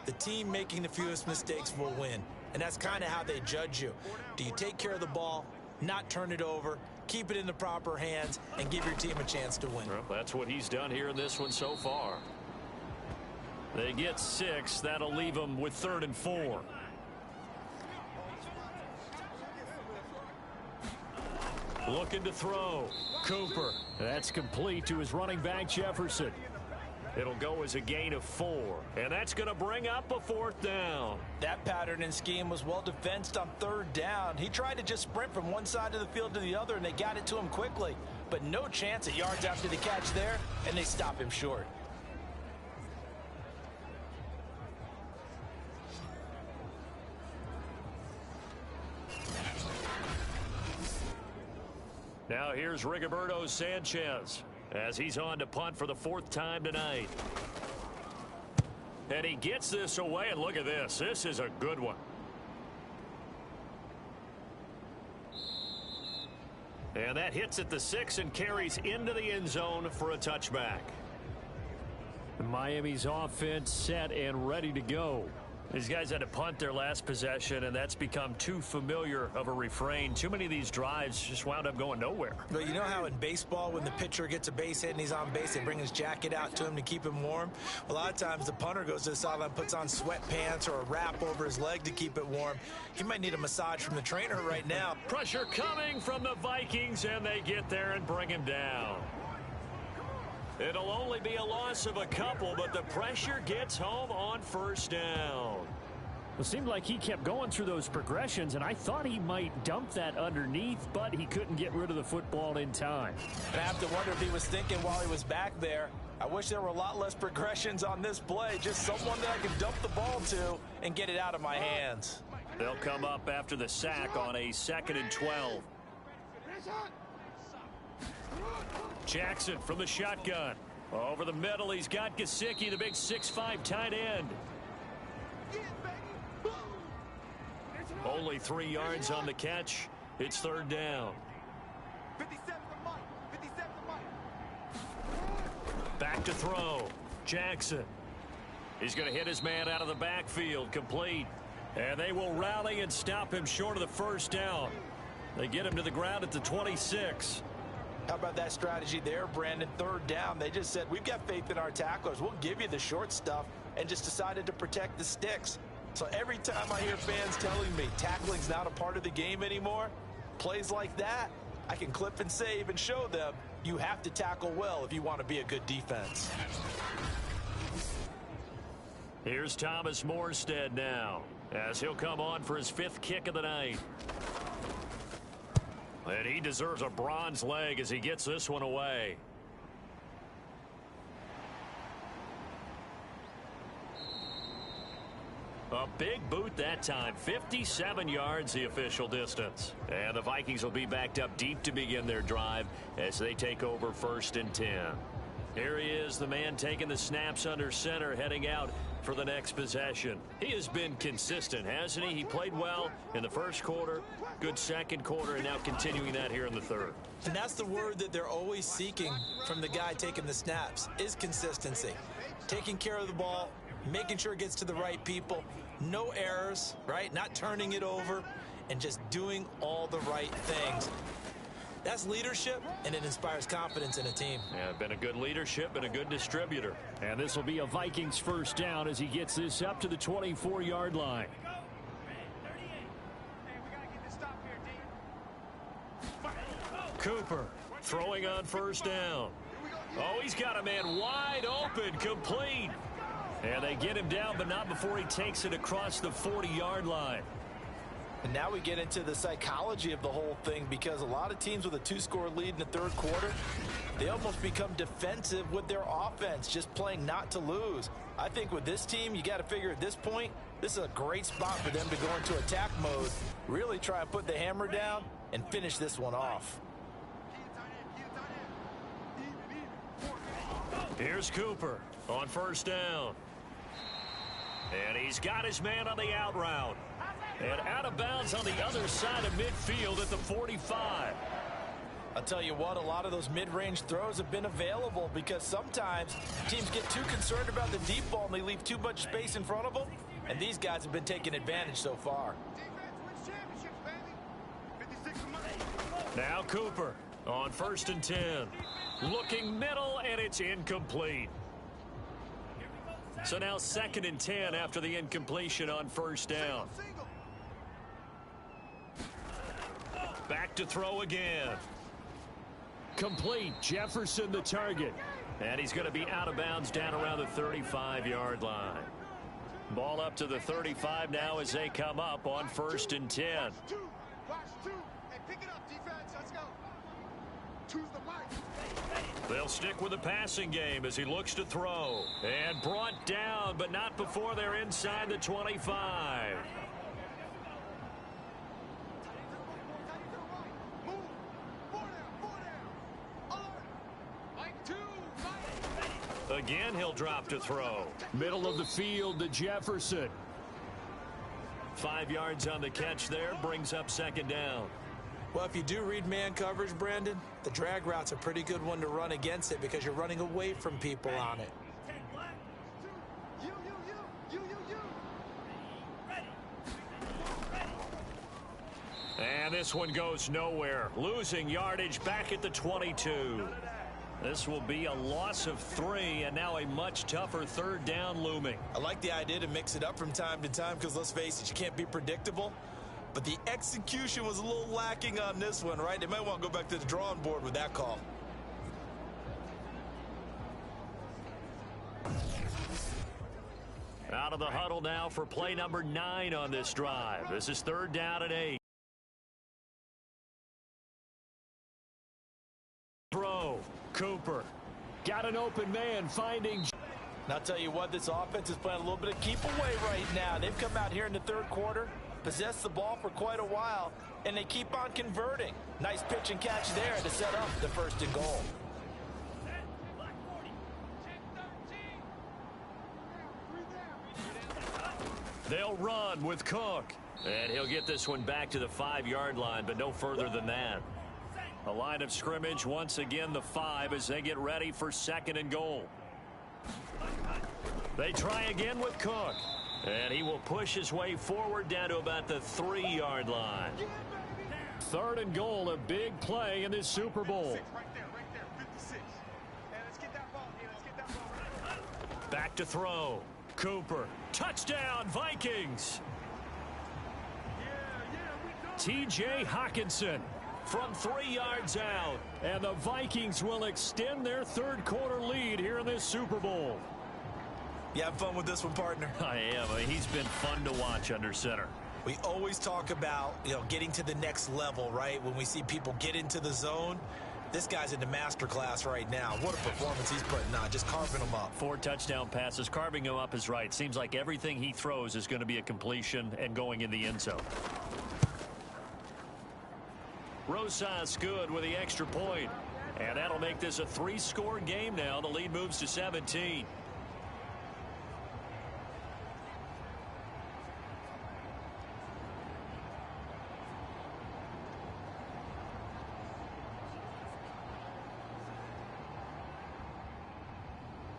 the team making the fewest mistakes will win. And that's kind of how they judge you. Do you take care of the ball, not turn it over, keep it in the proper hands, and give your team a chance to win? Well, that's what he's done here in this one so far. They get 6. That'll leave them with 3rd and 4. Looking to throw. Cooper. That's complete to his running back, Jefferson. It'll go as a gain of 4. And that's going to bring up a 4th down. That pattern and scheme was well defensed on 3rd down. He tried to just sprint from one side of the field to the other, and they got it to him quickly. But no chance at yards after the catch there, and they stop him short. Now here's Rigoberto Sanchez as he's on to punt for the 4th time tonight. And he gets this away, and look at this. This is a good one. And that hits at the 6 and carries into the end zone for a touchback. Miami's offense set and ready to go. These guys had to punt their last possession, and that's become too familiar of a refrain. Too many of these drives just wound up going nowhere. But you know how in baseball, when the pitcher gets a base hit and he's on base, they bring his jacket out to him to keep him warm? A lot of times the punter goes to the sideline, puts on sweatpants or a wrap over his leg to keep it warm. He might need a massage from the trainer right now. Pressure coming from the Vikings, and they get there and bring him down. It'll only be a loss of a couple, but the pressure gets home on 1st down. It seemed like he kept going through those progressions, and I thought he might dump that underneath, but he couldn't get rid of the football in time. And I have to wonder if he was thinking while he was back there, I wish there were a lot less progressions on this play, just someone that I could dump the ball to and get it out of my hands. They'll come up after the sack on a 2nd and 12. Jackson from the shotgun. Over the middle, he's got Gesicki, the big 6'5" tight end. Only 3 yards on the catch. It's 3rd down. Back to throw. Jackson. He's going to hit his man out of the backfield. Complete. And they will rally and stop him short of the 1st down. They get him to the ground at the 26. How about that strategy there, Brandon? 3rd down. They just said, we've got faith in our tacklers. We'll give you the short stuff, and just decided to protect the sticks. So every time I hear fans telling me tackling's not a part of the game anymore, plays like that, I can clip and save and show them you have to tackle well if you want to be a good defense. Here's Thomas Morstead now, as he'll come on for his 5th kick of the night. And he deserves a bronze leg as he gets this one away. A big boot that time. 57 yards the official distance. And the Vikings will be backed up deep to begin their drive as they take over 1st and 10. Here he is, the man taking the snaps under center, heading out for the next possession. He has been consistent, hasn't he? He played well in the first quarter, good second quarter, and now continuing that here in the third. And that's the word that they're always seeking from the guy taking the snaps, is consistency. Taking care of the ball, making sure it gets to the right people, no errors, right? Not turning it over, and just doing all the right things. That's leadership, and it inspires confidence in a team. Yeah, been a good leadership and a good distributor. And this will be a Vikings 1st down as he gets this up to the 24-yard line. Cooper throwing on 1st down. Oh, he's got a man wide open, complete. And they get him down, but not before he takes it across the 40-yard line. And now we get into the psychology of the whole thing, because a lot of teams with a 2-score lead in the third quarter, they almost become defensive with their offense, just playing not to lose. I think with this team, you got to figure at this point, this is a great spot for them to go into attack mode, really try and put the hammer down and finish this one off. Here's Cooper on 1st down. And he's got his man on the out route. And out of bounds on the other side of midfield at the 45. I'll tell you what, a lot of those mid-range throws have been available because sometimes teams get too concerned about the deep ball and they leave too much space in front of them. And these guys have been taking advantage so far. Now Cooper on 1st and 10. Looking middle, and it's incomplete. So now 2nd and 10 after the incompletion on 1st down. Back to throw again. Complete. Jefferson the target. And he's going to be out of bounds down around the 35-yard line. Ball up to the 35 now as they come up on 1st and 10. They'll stick with the passing game as he looks to throw. And brought down, but not before they're inside the 25. Again, he'll drop to throw. Middle of the field to Jefferson. 5 yards on the catch there, brings up 2nd down. Well, if you do read man coverage, Brandon, the drag route's a pretty good one to run against it because you're running away from people on it. And this one goes nowhere. Losing yardage back at the 22. This will be a loss of 3, and now a much tougher 3rd down looming. I like the idea to mix it up from time to time because, let's face it, you can't be predictable. But the execution was a little lacking on this one, right? They might want to go back to the drawing board with that call. Out of the huddle now for play number 9 on this drive. This is 3rd down and 8. Throw. Cooper. Got an open man finding. And I'll tell you what, this offense is playing a little bit of keep away right now. They've come out here in the third quarter, possessed the ball for quite a while, and they keep on converting. Nice pitch and catch there to set up the 1st and goal. They'll run with Cook. And he'll get this one back to the 5-yard line, but no further than that. A line of scrimmage, once again the 5 as they get ready for 2nd and goal. They try again with Cook. And he will push his way forward down to about the 3-yard line. 3rd and goal, a big play in this Super Bowl. Back to throw. Cooper. Touchdown, Vikings. T.J. Hawkinson from 3 yards out. And the Vikings will extend their third quarter lead here in this Super Bowl. You have fun with this one, partner? I am. He's been fun to watch under center. We always talk about, getting to the next level, right? When we see people get into the zone, this guy's in the master class right now. What a performance he's putting on, just carving them up. 4 touchdown passes. Carving him up is right. Seems like everything he throws is going to be a completion and going in the end zone. Rosas good with the extra point. And that'll make this a 3-score game now. The lead moves to 17.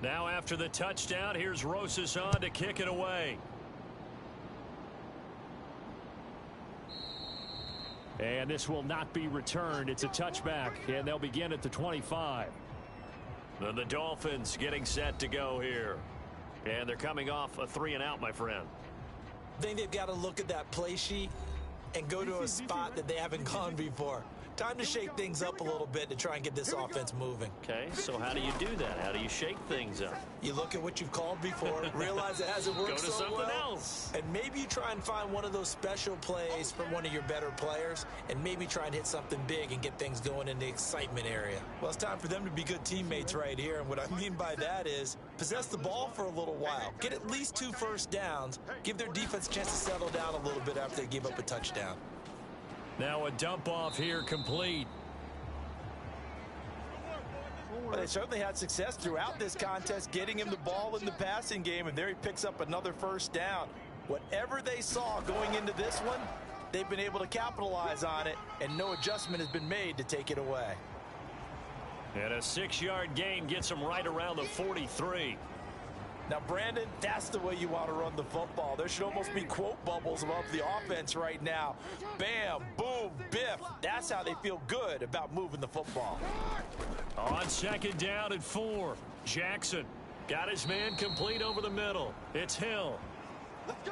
Now after the touchdown, here's Rosas on to kick it away. And this will not be returned. It's a touchback, and they'll begin at the 25. And the Dolphins getting set to go here. And they're coming off a 3-and-out, my friend. I think they've got to look at that play sheet and go to a spot that they haven't gone before. Time to shake things up a little bit to try and get this offense moving. Okay, so how do you do that? How do you shake things up? You look at what you've called before, realize it hasn't worked Go to so something well, else. and maybe you try and find one of those special plays from one of your better players, and maybe try and hit something big and get things going in the excitement area. Well, it's time for them to be good teammates right here, and what I mean by that is possess the ball for a little while, get at least 2 first downs, give their defense a chance to settle down a little bit after they give up a touchdown. Now a dump off here complete. Well, they certainly had success throughout this contest, getting him the ball in the passing game, and there he picks up another first down. Whatever they saw going into this one, they've been able to capitalize on it, and no adjustment has been made to take it away. And a 6-yard gain gets him right around the 43. Now, Brandon, that's the way you want to run the football. There should almost be quote bubbles above the offense right now. Bam, boom, biff. That's how they feel good about moving the football. On 2nd down and 4, Jackson got his man complete over the middle. It's Hill.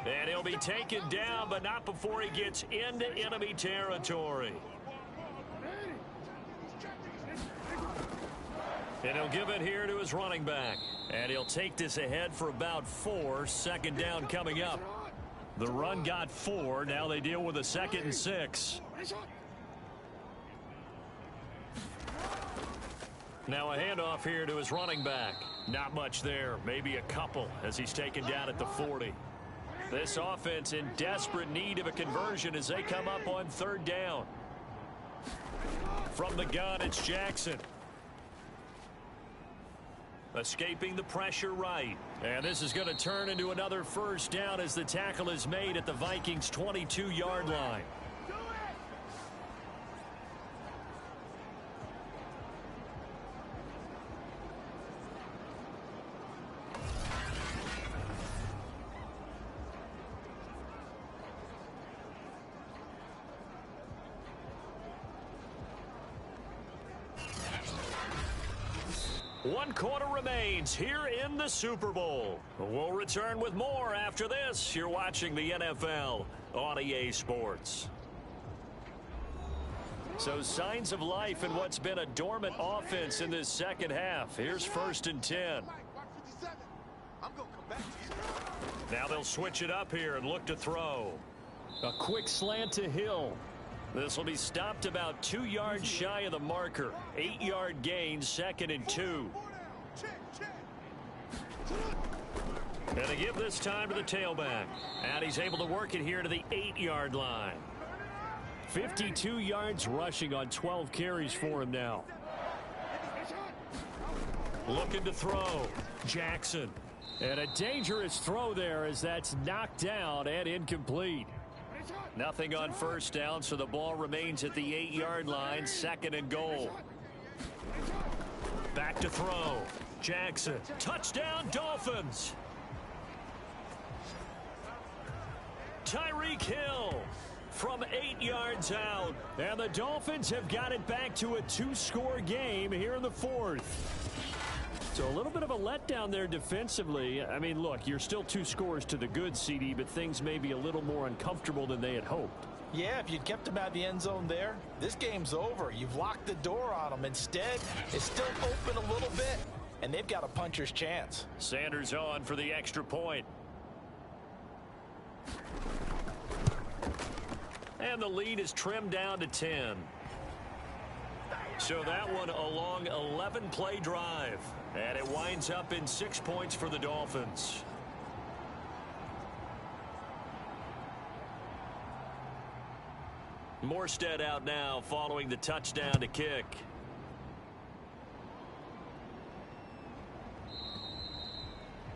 And he'll be taken down, but not before he gets into enemy territory. And he'll give it here to his running back. And he'll take this ahead for about 4. 2nd down coming up. The run got 4. Now they deal with a 2nd and 6. Now a handoff here to his running back. Not much there. Maybe a couple as he's taken down at the 40. This offense in desperate need of a conversion as they come up on 3rd down. From the gun, it's Jackson. Escaping the pressure right. And this is going to turn into another first down as the tackle is made at the Vikings' 22-yard line. One quarter remains here in the Super Bowl. We'll return with more after this. You're watching the NFL on EA Sports. So signs of life in what's been a dormant offense in this second half. Here's 1st and 10. Now they'll switch it up here and look to throw. A quick slant to Hill. This will be stopped about 2 yards shy of the marker. 8-yard gain, 2nd and 2. And they give this time to the tailback. And he's able to work it here to the 8-yard line. 52 yards rushing on 12 carries for him now. Looking to throw. Jackson. And a dangerous throw there as that's knocked down and incomplete. Nothing on 1st down, so the ball remains at the 8-yard line. 2nd and goal. Back to throw. Jackson. Touchdown, Dolphins. Tyreek Hill from 8 yards out. And the Dolphins have got it back to a 2-score game here in the 4th. So a little bit of a letdown there defensively. I mean, look, you're still 2 scores to the good, CD, but things may be a little more uncomfortable than they had hoped. Yeah, if you'd kept him out of the end zone there, this game's over. You've locked the door on him. Instead, it's still open a little bit, and they've got a puncher's chance. Sanders on for the extra point. And the lead is trimmed down to 10. So that one a long 11-play drive. And it winds up in 6 points for the Dolphins. Morstead out now following the touchdown to kick.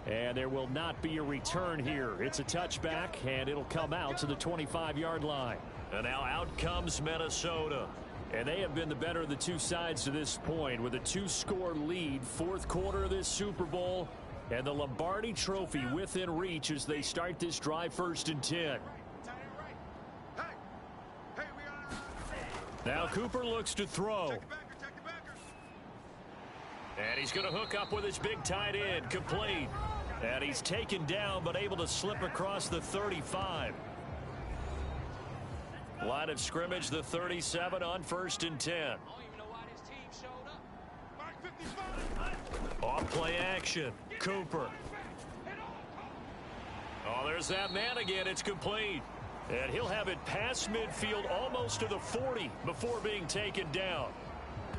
And there will not be a return here. It's a touchback, and it'll come out to the 25-yard line. And now out comes Minnesota. And they have been the better of the two sides to this point with a 2-score lead, fourth quarter of this Super Bowl, and the Lombardi Trophy within reach as they start this drive 1st and 10. Now Cooper looks to throw. And he's going to hook up with his big tight end, complete. And he's taken down but able to slip across the 35. Line of scrimmage, the 37 on 1st and 10. Off play action. Cooper. Oh, there's that man again. It's complete. And he'll have it past midfield almost to the 40 before being taken down.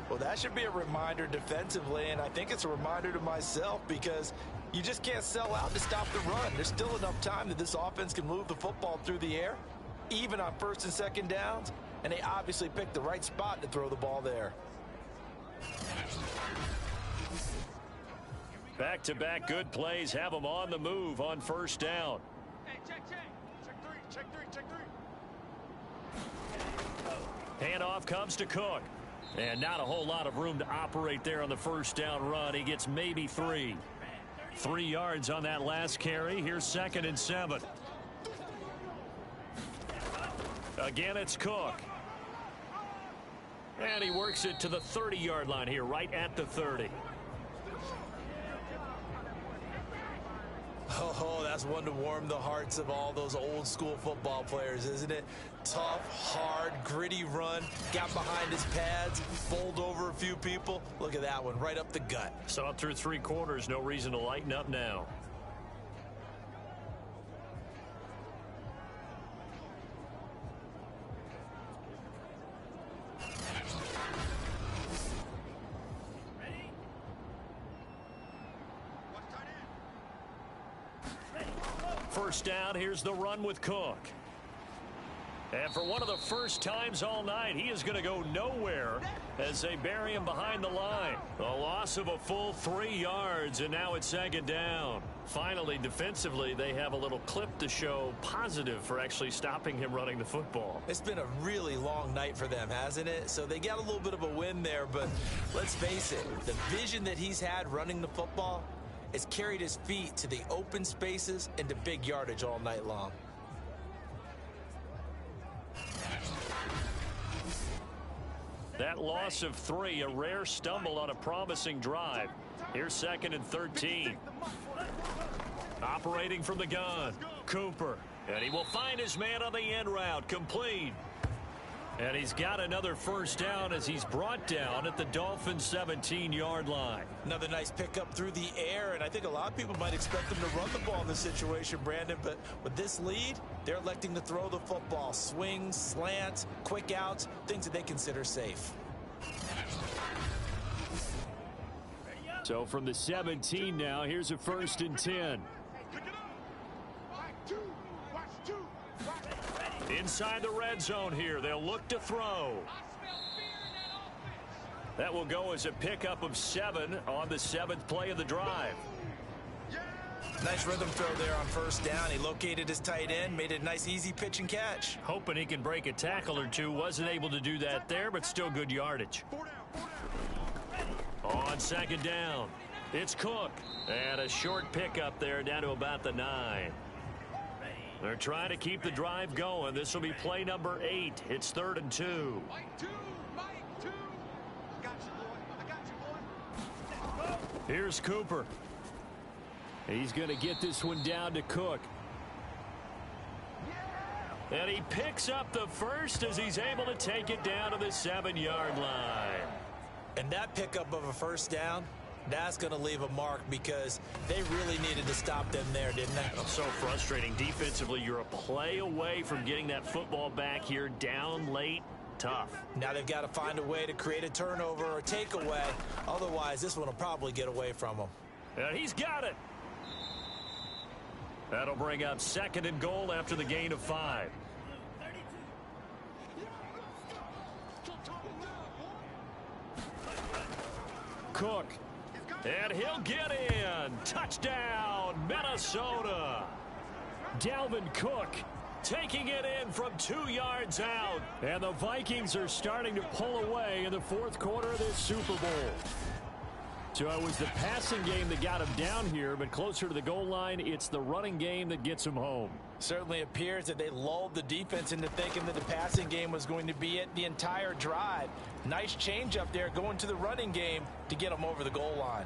Well, that should be a reminder defensively, and I think it's a reminder to myself because you just can't sell out to stop the run. There's still enough time that this offense can move the football through the air, even on 1st and 2nd downs, and they obviously picked the right spot to throw the ball there. Back-to-back good plays have them on the move on 1st down. Hey, check three, check three. Handoff comes to Cook. And not a whole lot of room to operate there on the 1st down run. He gets maybe 3. 3 yards on that last carry. Here's 2nd and 7. Again, it's Cook. And he works it to the 30-yard line here, right at the 30. Oh, that's one to warm the hearts of all those old school football players, isn't it? Tough, hard, gritty run. Got behind his pads, bowled over a few people. Look at that one, right up the gut. So up through 3 quarters, no reason to lighten up now. First down, here's the run with Cook. And for one of the first times all night, he is going to go nowhere as they bury him behind the line. A loss of a full 3 yards, and now it's 2nd down. Finally, defensively, they have a little clip to show positive for actually stopping him running the football. It's been a really long night for them, hasn't it? So they got a little bit of a win there, but let's face it, the vision that he's had running the football has carried his feet to the open spaces and to big yardage all night long. That loss of 3, a rare stumble on a promising drive. Here's 2nd and 13. Operating from the gun, Cooper. And he will find his man on the end route, complete. And he's got another 1st down as he's brought down at the Dolphins' 17-yard line. Another nice pickup through the air, and I think a lot of people might expect them to run the ball in this situation, Brandon, but with this lead, they're electing to throw the football. Swings, slants, quick outs, things that they consider safe. So from the 17 now, here's a 1st and 10. Inside the red zone here, they'll look to throw. That will go as a pickup of 7 on the 7th play of the drive. Nice rhythm throw there on 1st down. He located his tight end, made it a nice easy pitch and catch. Hoping he can break a tackle or two. Wasn't able to do that there, but still good yardage. On 2nd down, it's Cook. And a short pickup there down to about the 9. They're trying to keep the drive going. This will be play number 8. It's 3rd and 2. Here's Cooper. He's going to get this one down to Cook. And he picks up the 1st as he's able to take it down to the 7-yard line. And that pickup of a 1st down That's going to leave a mark because they really needed to stop them there, didn't they? So frustrating. Defensively, you're a play away from getting that football back here down late. Tough. Now they've got to find a way to create a turnover or takeaway. Otherwise, this one will probably get away from them. And he's got it. That'll bring up 2nd and goal after the gain of 5. Cook. And he'll get in. Touchdown, Minnesota. Dalvin Cook taking it in from 2 yards out. And the Vikings are starting to pull away in the 4th quarter of this Super Bowl. So it was the passing game that got him down here, but closer to the goal line, it's the running game that gets him home. Certainly appears that they lulled the defense into thinking that the passing game was going to be it the entire drive. Nice change up there going to the running game to get them over the goal line.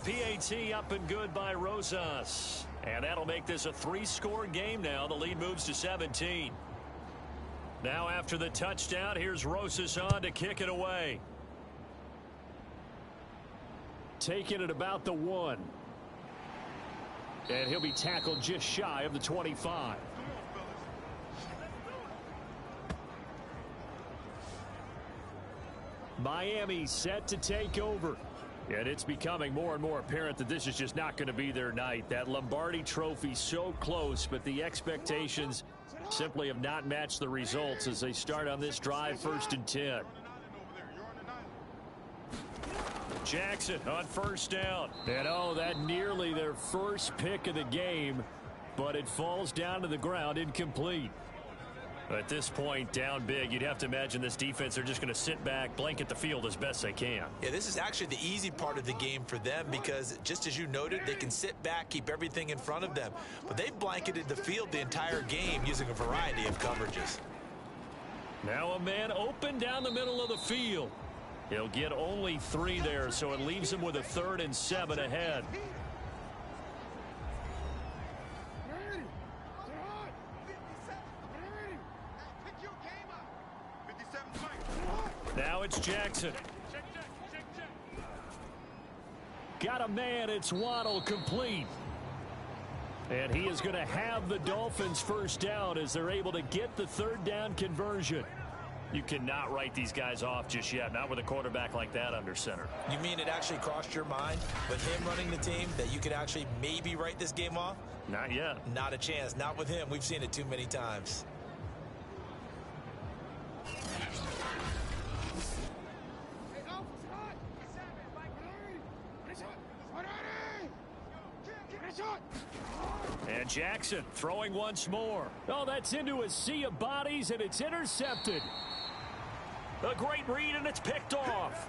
PAT up and good by Rosas. And that'll make this a 3-score game now. The lead moves to 17. Now after the touchdown, here's Rosas on to kick it away. Taking it about the 1. And he'll be tackled just shy of the 25. Miami set to take over. And it's becoming more and more apparent that this is just not going to be their night. That Lombardi trophy so close, but the expectations simply have not matched the results as they start on this drive 1st and 10. Jackson on 1st down. And oh, that nearly their first pick of the game, but it falls down to the ground incomplete. At this point, down big, you'd have to imagine this defense, they're just going to sit back, blanket the field as best they can. Yeah, this is actually the easy part of the game for them because, just as you noted, they can sit back, keep everything in front of them. But they've blanketed the field the entire game using a variety of coverages. Now a man open down the middle of the field. He'll get only 3 there, so it leaves him with a 3rd and 7 ahead. Now it's Jackson. Got a man. It's Waddle, complete. And he is going to have the Dolphins 1st down as they're able to get the 3rd down conversion. You cannot write these guys off just yet, not with a quarterback like that under center. You mean it actually crossed your mind with him running the team that you could actually maybe write this game off? Not yet. Not a chance. Not with him. We've seen it too many times. And Jackson throwing once more. Oh, that's into a sea of bodies, and it's intercepted. A great read, and it's picked off.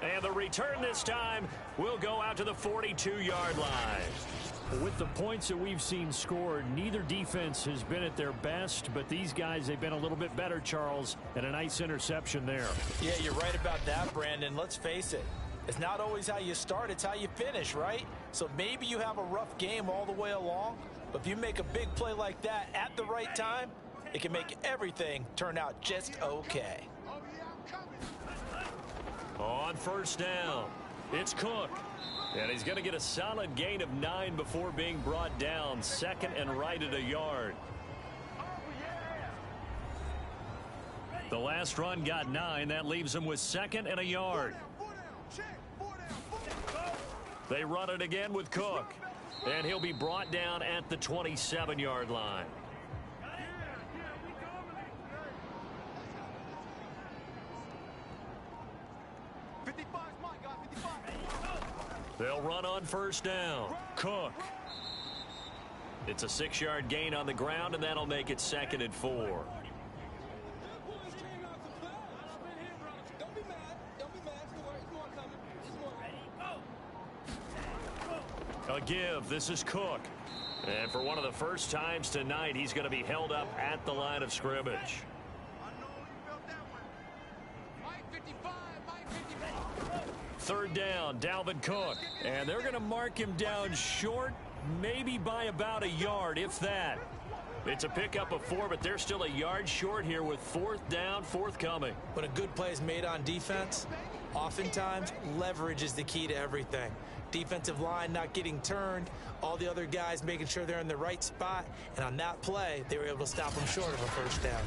And the return this time will go out to the 42-yard line. With the points that we've seen scored, neither defense has been at their best, but these guys, they've been a little bit better, Charles, and a nice interception there. Yeah, you're right about that, Brandon. Let's face it. It's not always how you start, it's how you finish, right? So maybe you have a rough game all the way along, but if you make a big play like that at the right time, it can make everything turn out just okay. On 1st down, it's Cook. And he's going to get a solid gain of 9 before being brought down. 2nd and right at a yard. The last run got 9. That leaves him with 2nd and a yard. They run it again with Cook. And he'll be brought down at the 27-yard line. They'll run on 1st down. Cook. It's a 6-yard gain on the ground, and that'll make it 2nd and 4. A give. This is Cook. And for one of the first times tonight, he's going to be held up at the line of scrimmage. 3rd down, Dalvin Cook. And they're going to mark him down short, maybe by about a yard, if that. It's a pickup of 4, but they're still a yard short here with 4th down, forthcoming. When a good play is made on defense, oftentimes leverage is the key to everything. Defensive line not getting turned, all the other guys making sure they're in the right spot, and on that play, they were able to stop them short of a first down.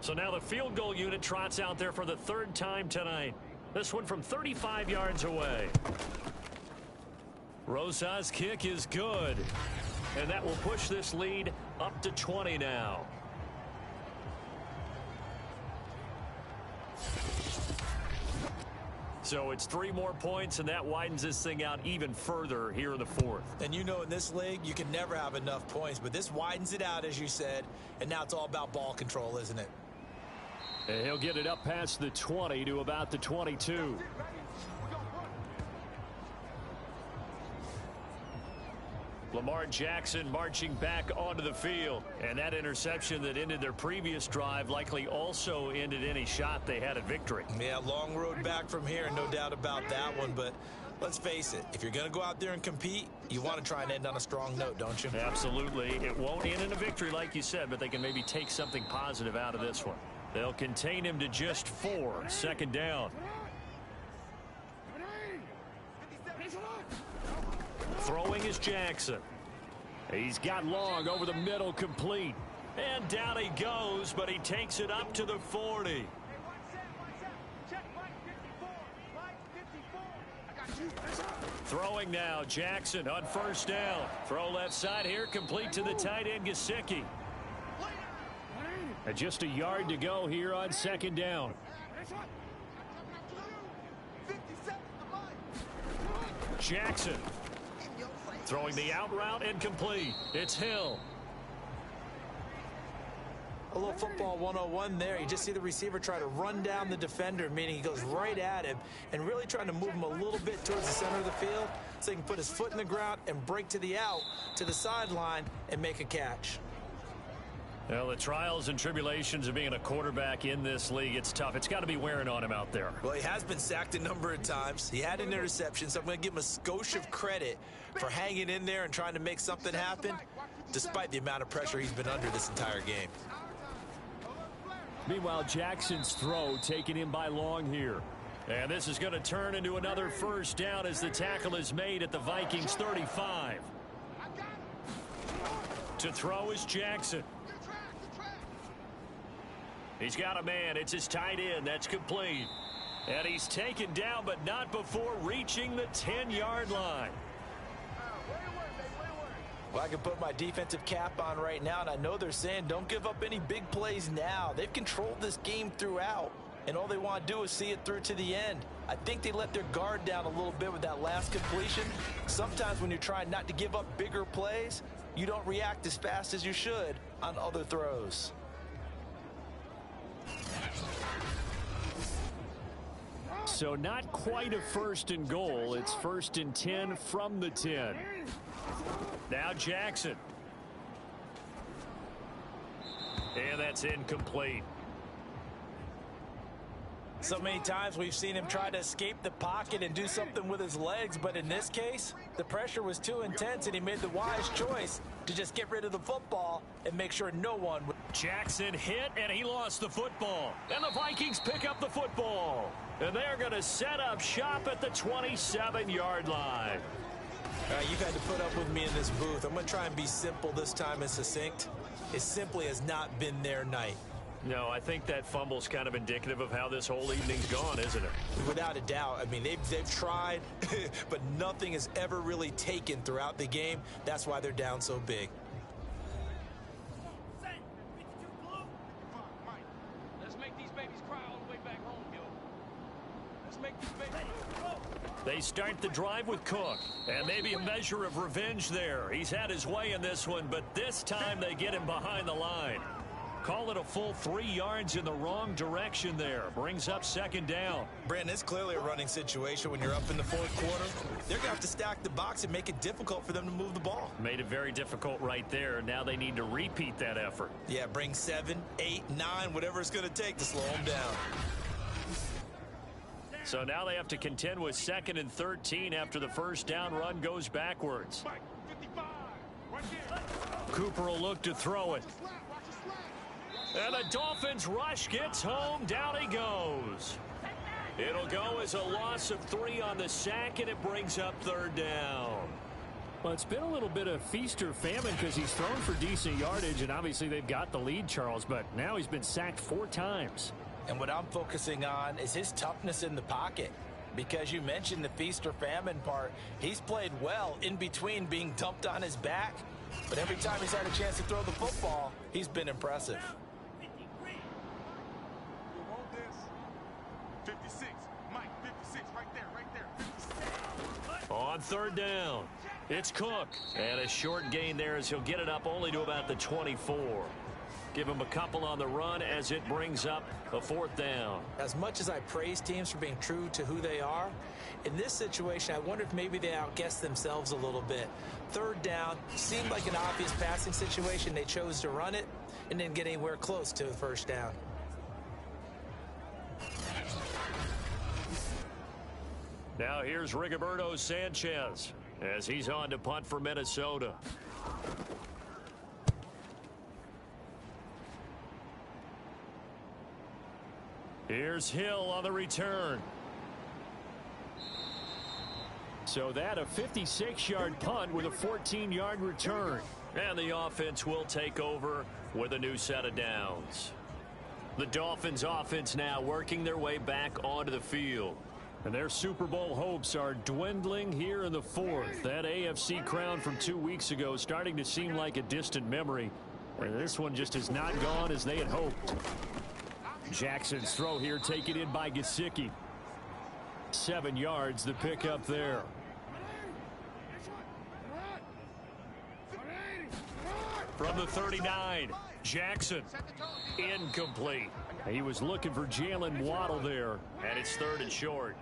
So now the field goal unit trots out there for the 3rd time tonight. This one from 35 yards away. Rosa's kick is good. And that will push this lead up to 20 now. So it's 3 more points, and that widens this thing out even further here in the 4th. And you know in this league, you can never have enough points, but this widens it out, as you said, and now it's all about ball control, isn't it? And he'll get it up past the 20 to about the 22. Lamar Jackson marching back onto the field. And that interception that ended their previous drive likely also ended any shot they had at victory. Yeah, long road back from here, no doubt about that one. But let's face it, if you're going to go out there and compete, you want to try and end on a strong note, don't you? Absolutely. It won't end in a victory like you said, but they can maybe take something positive out of this one. They'll contain him to just 4. 2nd down. Throwing is Jackson. He's got long over the middle, complete. And down he goes, but he takes it up to the 40. Throwing now, Jackson on 1st down. Throw left side here, complete to the tight end, Gesicki. And just a yard to go here on 2nd down. Jackson throwing the out route and complete. It's Hill. A little football 101 there. You just see the receiver try to run down the defender, meaning he goes right at him and really trying to move him a little bit towards the center of the field so he can put his foot in the ground and break to the out, to the sideline, and make a catch. Well, the trials and tribulations of being a quarterback in this league, it's tough. It's got to be wearing on him out there. Well, he has been sacked a number of times. He had an interception, so I'm going to give him a skosh of credit for hanging in there and trying to make something happen, despite the amount of pressure he's been under this entire game. Meanwhile, Jackson's throw taken in by Long here. And this is going to turn into another 1st down as the tackle is made at the Vikings 35. To throw is Jackson. He's got a man. It's his tight end. That's complete. And he's taken down, but not before reaching the 10-yard line. Well, I can put my defensive cap on right now, and I know they're saying don't give up any big plays now. They've controlled this game throughout, and all they want to do is see it through to the end. I think they let their guard down a little bit with that last completion. Sometimes when you're trying not to give up bigger plays, you don't react as fast as you should on other throws. So not quite a 1st and goal. It's 1st and 10 from the 10. Now Jackson. And that's incomplete. So many times we've seen him try to escape the pocket and do something with his legs, but in this case, the pressure was too intense and he made the wise choice to just get rid of the football and make sure no one would. Jackson hit, and he lost the football. And the Vikings pick up the football. And they're going to set up shop at the 27-yard line. You've had to put up with me in this booth. I'm going to try and be simple this time and succinct. It simply has not been their night. No, I think that fumble's kind of indicative of how this whole evening's gone, isn't it? Without a doubt. I mean, they've tried, but nothing has ever really taken throughout the game. That's why they're down so big. Let's make these babies cry all the way back home, yo. Let's make these babies go. They start the drive with Cook, and maybe a measure of revenge there. He's had his way in this one, but this time they get him behind the line. Call it a full 3 yards in the wrong direction there. Brings up second down. Brandon, it's clearly a running situation when you're up in the fourth quarter. They're going to have to stack the box and make it difficult for them to move the ball. Made it very difficult right there. Now they need to repeat that effort. Yeah, bring 7, 8, 9, whatever it's going to take to slow them down. So now they have to contend with 2nd and 13 after the first down run goes backwards. Cooper will look to throw it. And the Dolphins rush gets home. Down he goes. It'll go as a loss of 3 on the sack, and it brings up 3rd down. Well, it's been a little bit of feast or famine because he's thrown for decent yardage, and obviously they've got the lead, Charles, but now he's been sacked 4 times. And what I'm focusing on is his toughness in the pocket. Because you mentioned the feast or famine part, he's played well in between being dumped on his back. But every time he's had a chance to throw the football, he's been impressive. 56, Mike, 56, right there, 56. On 3rd down, it's Cook. And a short gain there as he'll get it up only to about the 24. Give him a couple on the run as it brings up a 4th down. As much as I praise teams for being true to who they are, in this situation, I wonder if maybe they outguessed themselves a little bit. 3rd down seemed like an obvious passing situation. They chose to run it and didn't get anywhere close to the 1st down. Now here's Rigoberto Sanchez as he's on to punt for Minnesota. Here's Hill on the return. So that a 56-yard punt with a 14-yard return. And the offense will take over with a new set of downs. The Dolphins offense now working their way back onto the field. And their Super Bowl hopes are dwindling here in the 4th. That AFC crown from 2 weeks ago starting to seem like a distant memory. And this one just has not gone as they had hoped. Jackson's throw here taken in by Gesicki. 7 yards, the pickup there. From the 39, Jackson, incomplete. He was looking for Jalen Waddle there. And it's 3rd and short.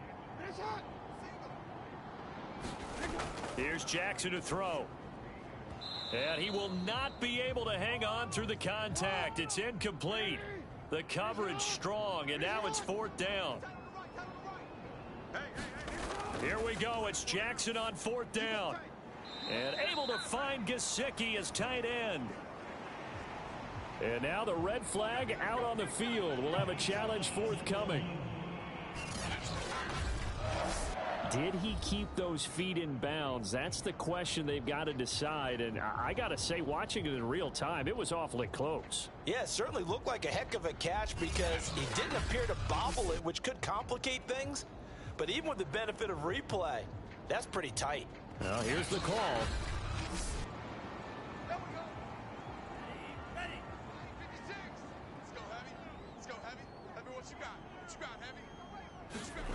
Here's Jackson to throw. And he will not be able to hang on through the contact. It's incomplete. The coverage strong, and now it's 4th down. Here we go. It's Jackson on 4th down. And able to find Gesicki as tight end. And now the red flag out on the field. We'll have a challenge forthcoming. Did he keep those feet in bounds? That's the question they've got to decide. And I got to say, watching it in real time, it was awfully close. Yeah, it certainly looked like a heck of a catch because he didn't appear to bobble it, which could complicate things. But even with the benefit of replay, that's pretty tight. Well, here's the call.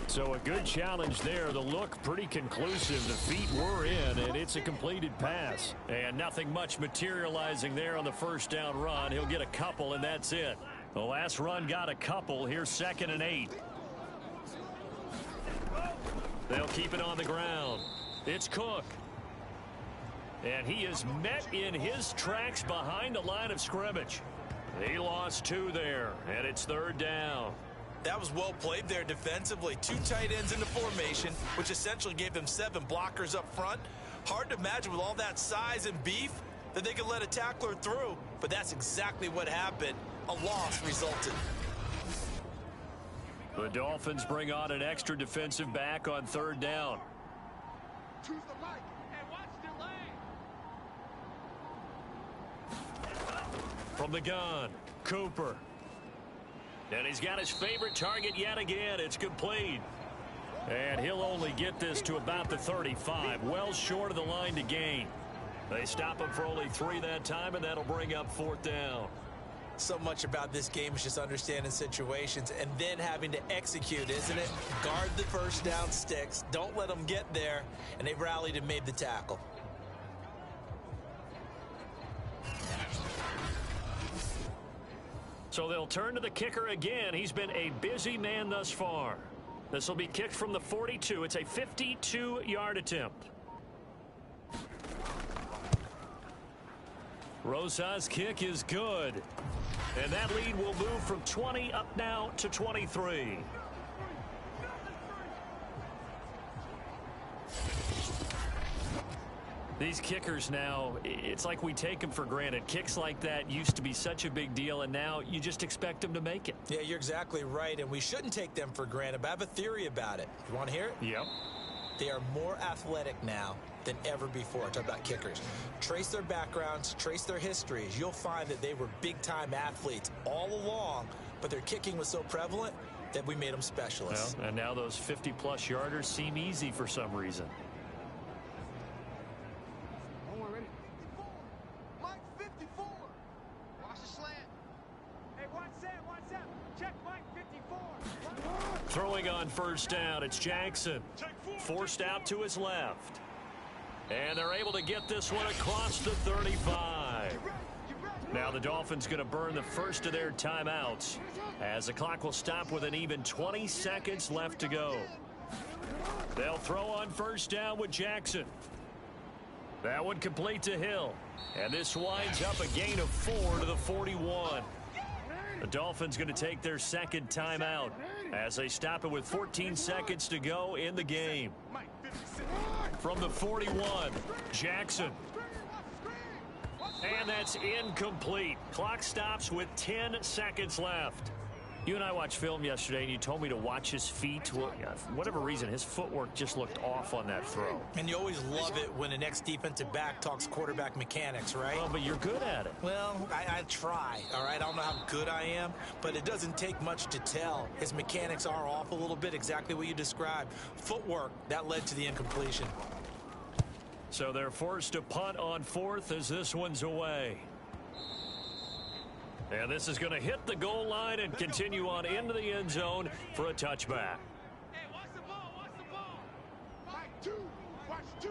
So a good challenge there. The look pretty conclusive. The feet were in, and it's a completed pass. And nothing much materializing there on the 1st down run. He'll get a couple, and that's it. The last run got a couple. Here's 2nd and 8. They'll keep it on the ground. It's Cook. And he is met in his tracks behind the line of scrimmage. He lost 2 there, and it's 3rd down. That was well played there defensively. 2 tight ends in the formation, which essentially gave them 7 blockers up front. Hard to imagine with all that size and beef that they could let a tackler through, but that's exactly what happened. A loss resulted. The Dolphins bring on an extra defensive back on 3rd down. Choose the mic. And watch the lane. From the gun, Cooper. And he's got his favorite target yet again. It's complete. And he'll only get this to about the 35, well short of the line to gain. They stop him for only 3 that time, and that'll bring up 4th down. So much about this game is just understanding situations and then having to execute, isn't it? Guard the 1st down sticks. Don't let them get there. And they rallied and made the tackle. So they'll turn to the kicker again. He's been a busy man thus far. This will be kicked from the 42. It's a 52-yard attempt. Rosa's kick is good. And that lead will move from 20 up now to 23. These kickers now, it's like we take them for granted. Kicks like that used to be such a big deal, and now you just expect them to make it. Yeah, you're exactly right, and we shouldn't take them for granted, but I have a theory about it. You want to hear it? Yep. They are more athletic now than ever before. Talk about kickers. Trace their backgrounds, trace their histories. You'll find that they were big-time athletes all along, but their kicking was so prevalent that we made them specialists. Well, and now those 50-plus yarders seem easy for some reason. Mike 54. Watch the slant. Hey, watch that. Check Mike 54. Throwing on first down, it's Jackson. Forced out to his left. And they're able to get this one across the 35. Now the Dolphins going to burn the first of their timeouts as the clock will stop with an even 20 seconds left to go. They'll throw on first down with Jackson. That one complete to Hill. And this winds up a gain of 4 to the 41. The Dolphins going to take their second timeout as they stop it with 14 seconds to go in the game. From the 41, Jackson. And that's incomplete. Clock stops with 10 seconds left. You and I watched film yesterday, and you told me to watch his feet. Well, for whatever reason, his footwork just looked off on that throw. And you always love it when the next defensive back talks quarterback mechanics, right? Well, but you're good at it. Well, I try, all right? I don't know how good I am, but it doesn't take much to tell. His mechanics are off a little bit, exactly what you described. Footwork, that led to the incompletion. So they're forced to punt on fourth as this one's away. And this is going to hit the goal line and continue on into the end zone for a touchback. Hey, watch the ball. Mike 2. Watch 2.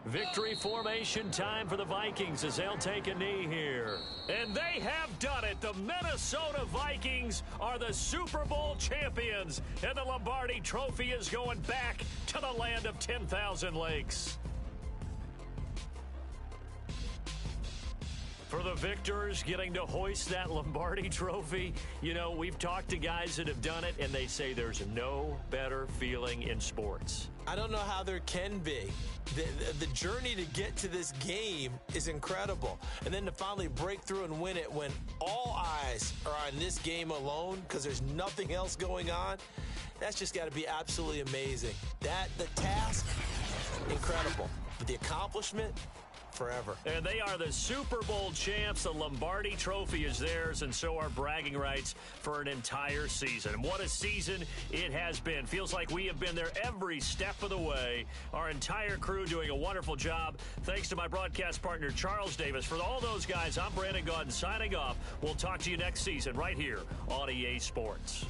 Victory formation time for the Vikings as they'll take a knee here. And they have done it. The Minnesota Vikings are the Super Bowl champions. And the Lombardi Trophy is going back to the land of 10,000 lakes. For the victors getting to hoist that Lombardi Trophy, you know, we've talked to guys that have done it, and they say there's no better feeling in sports. I don't know how there can be. The journey to get to this game is incredible. And then to finally break through and win it when all eyes are on this game alone because there's nothing else going on, that's just got to be absolutely amazing. The task, incredible. But the accomplishment, forever. And they are the Super Bowl champs. The Lombardi Trophy is theirs, and so are bragging rights for an entire season. And what a season it has been. Feels like we have been there every step of the way. Our entire crew doing a wonderful job. Thanks to my broadcast partner, Charles Davis. For all those guys, I'm Brandon Gaudin signing off. We'll talk to you next season right here on EA Sports.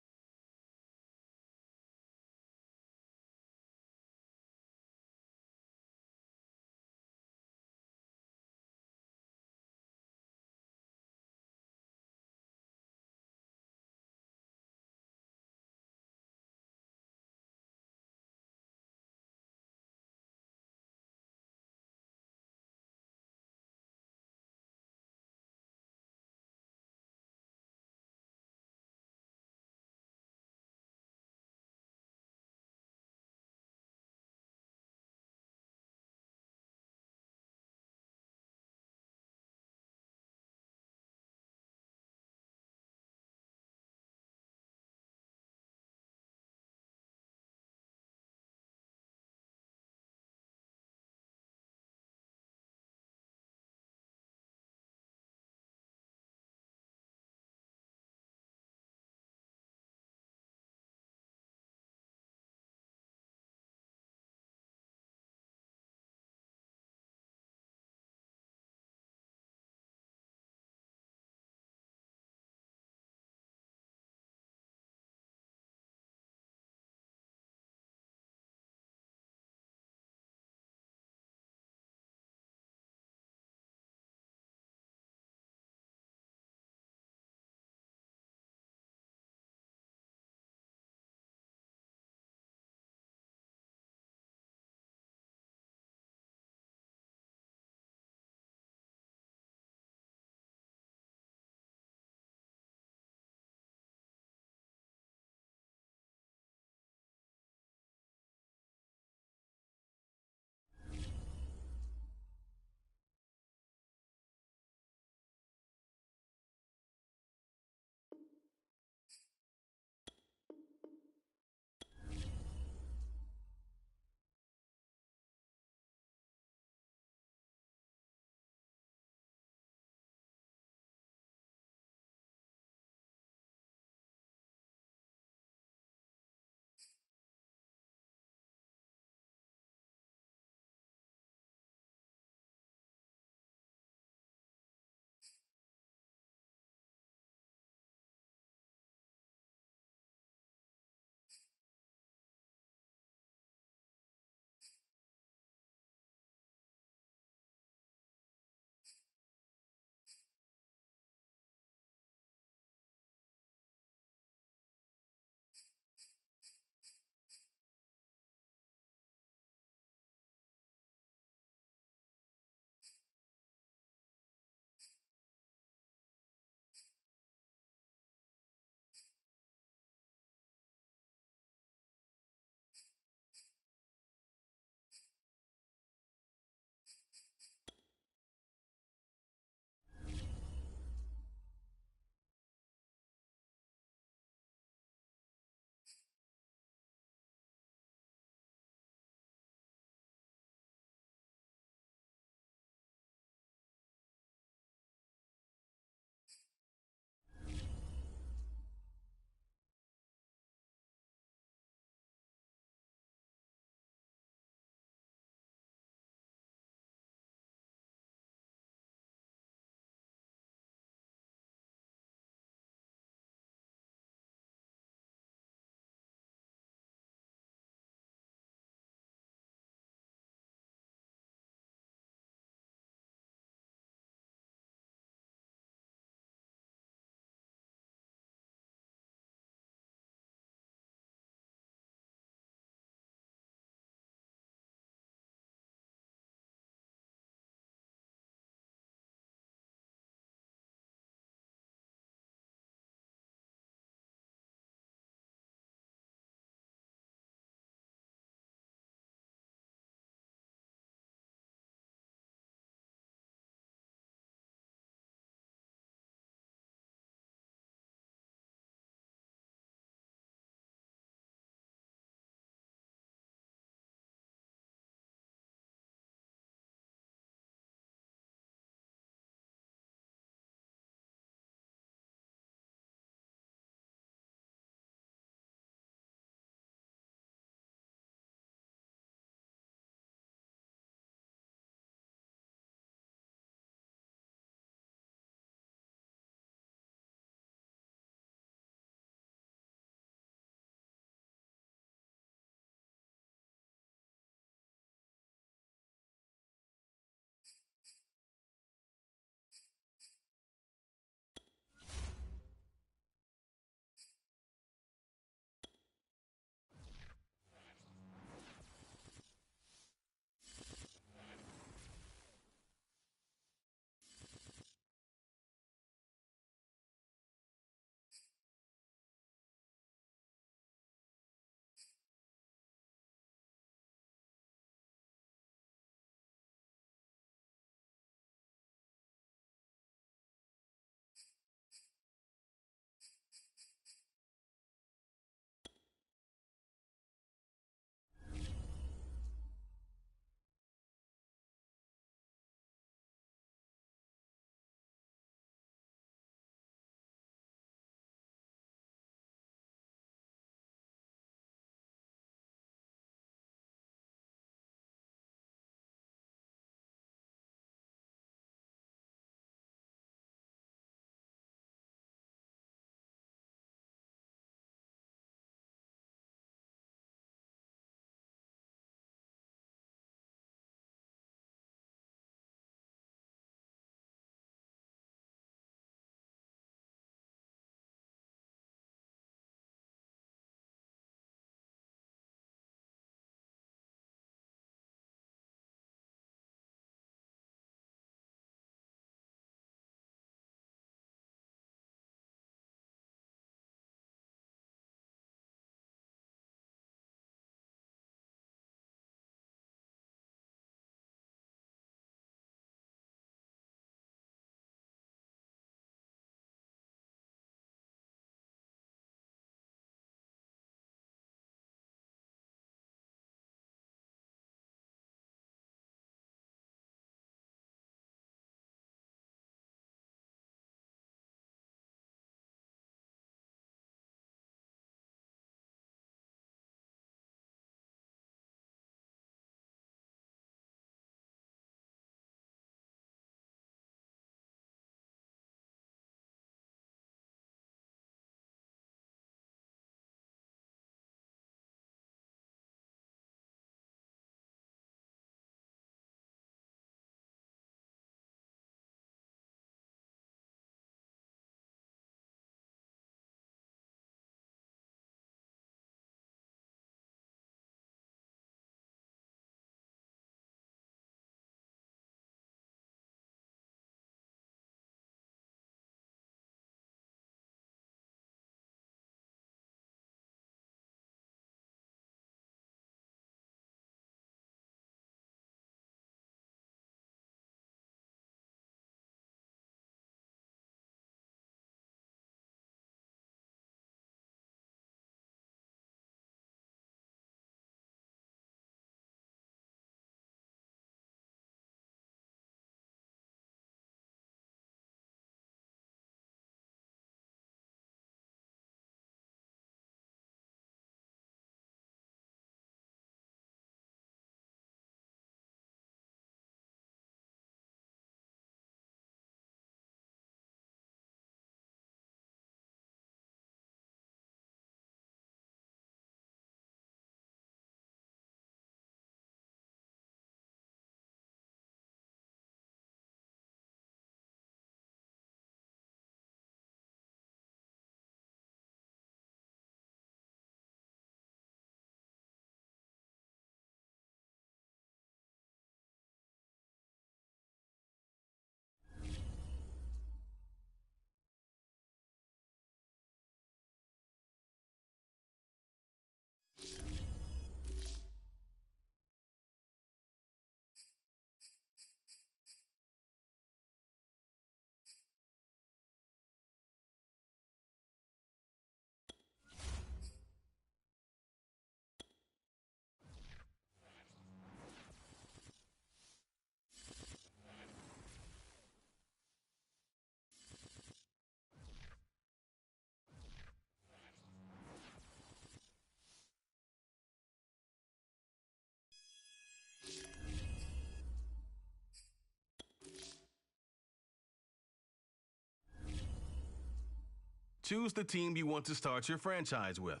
Choose the team you want to start your franchise with.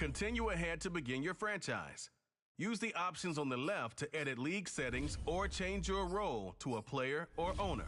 Continue ahead to begin your franchise. Use the options on the left to edit league settings or change your role to a player or owner.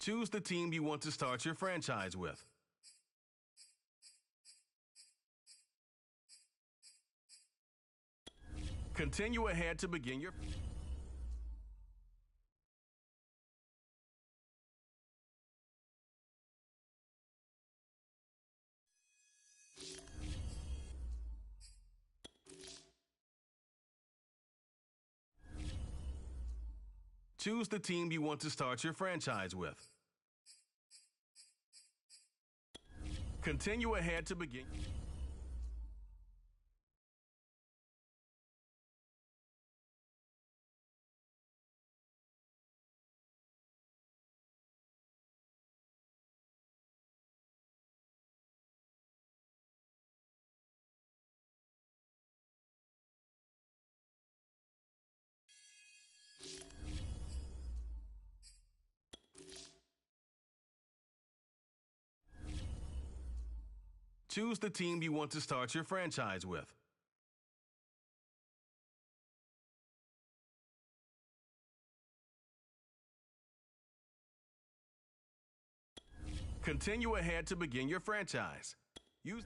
Choose the team you want to start your franchise with. Continue ahead to begin your... Choose the team you want to start your franchise with. Continue ahead to begin... Choose the team you want to start your franchise with. Continue ahead to begin your franchise. Use...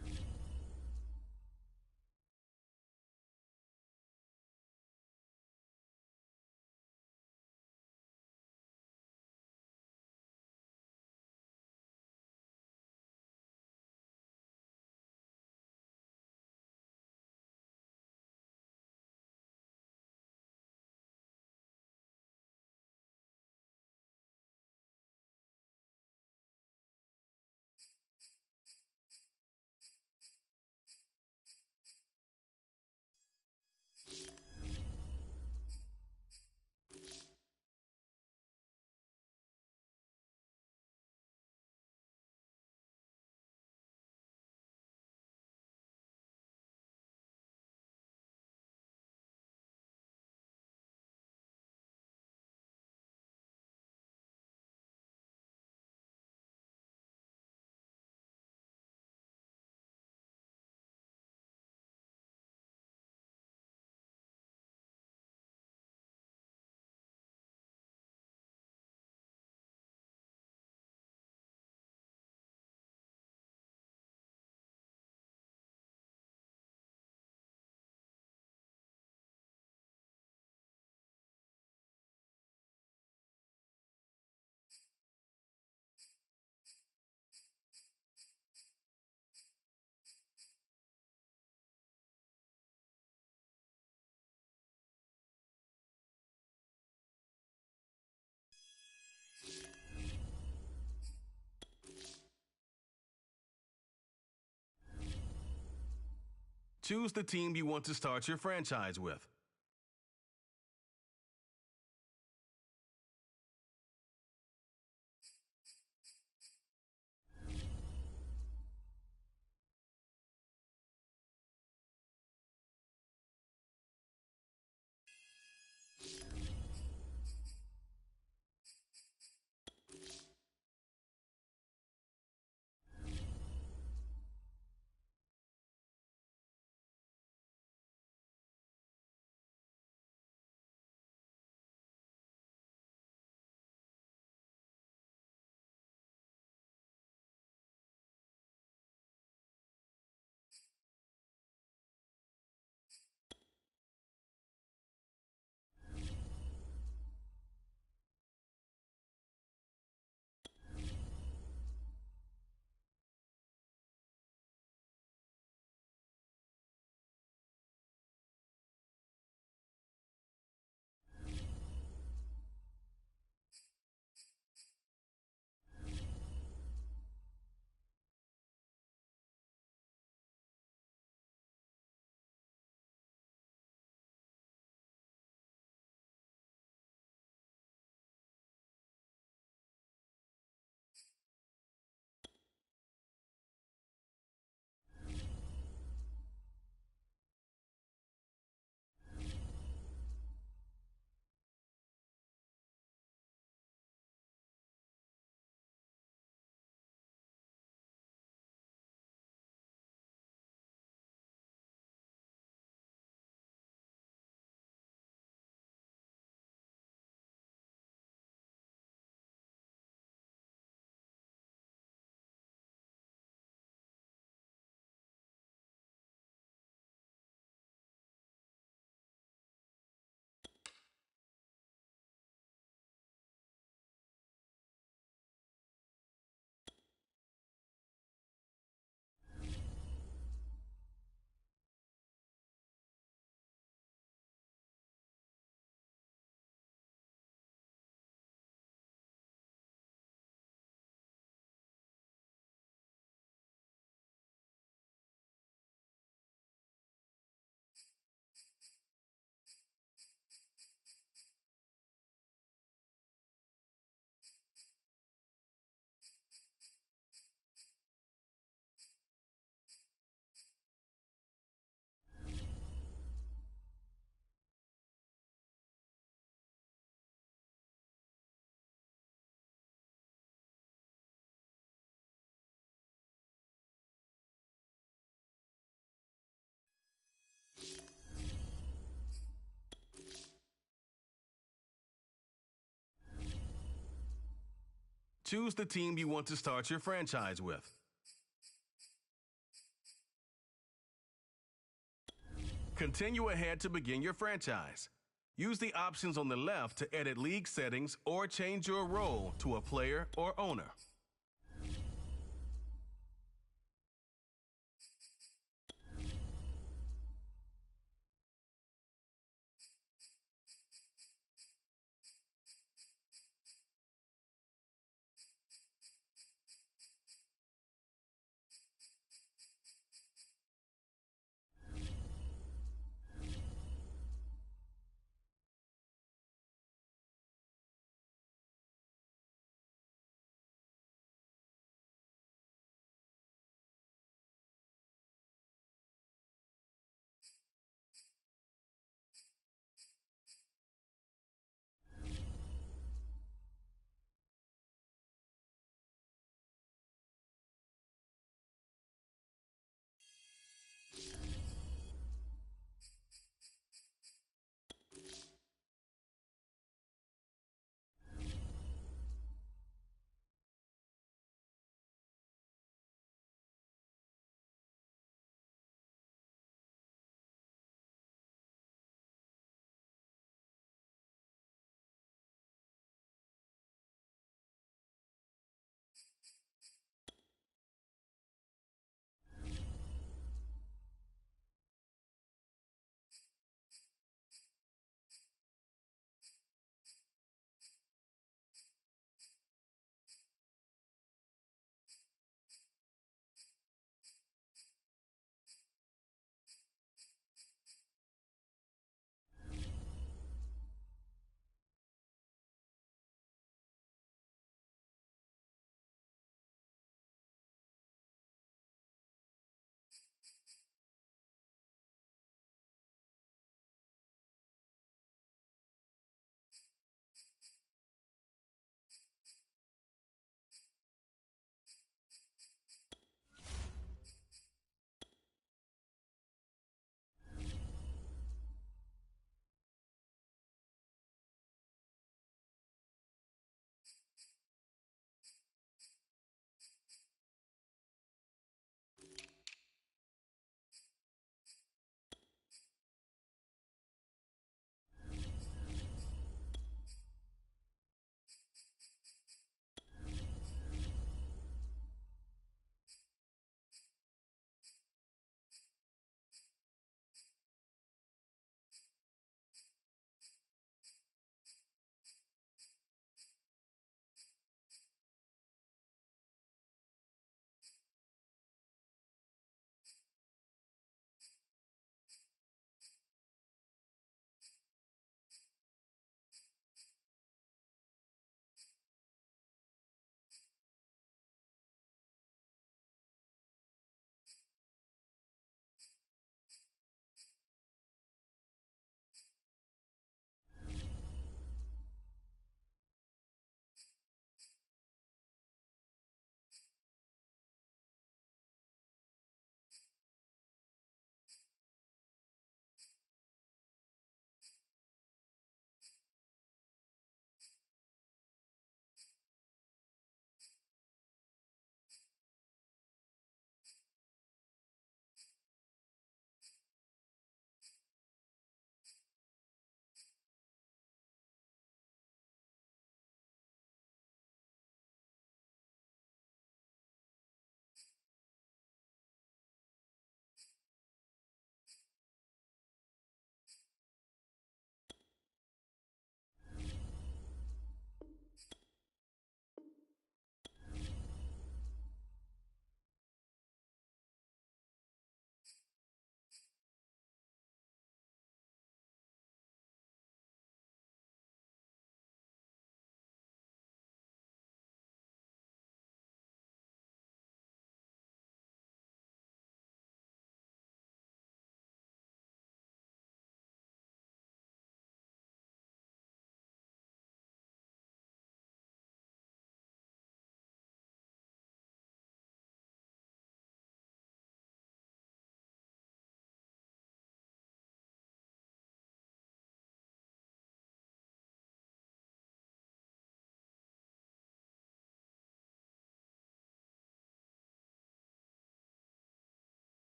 Choose the team you want to start your franchise with. Choose the team you want to start your franchise with. Continue ahead to begin your franchise. Use the options on the left to edit league settings or change your role to a player or owner.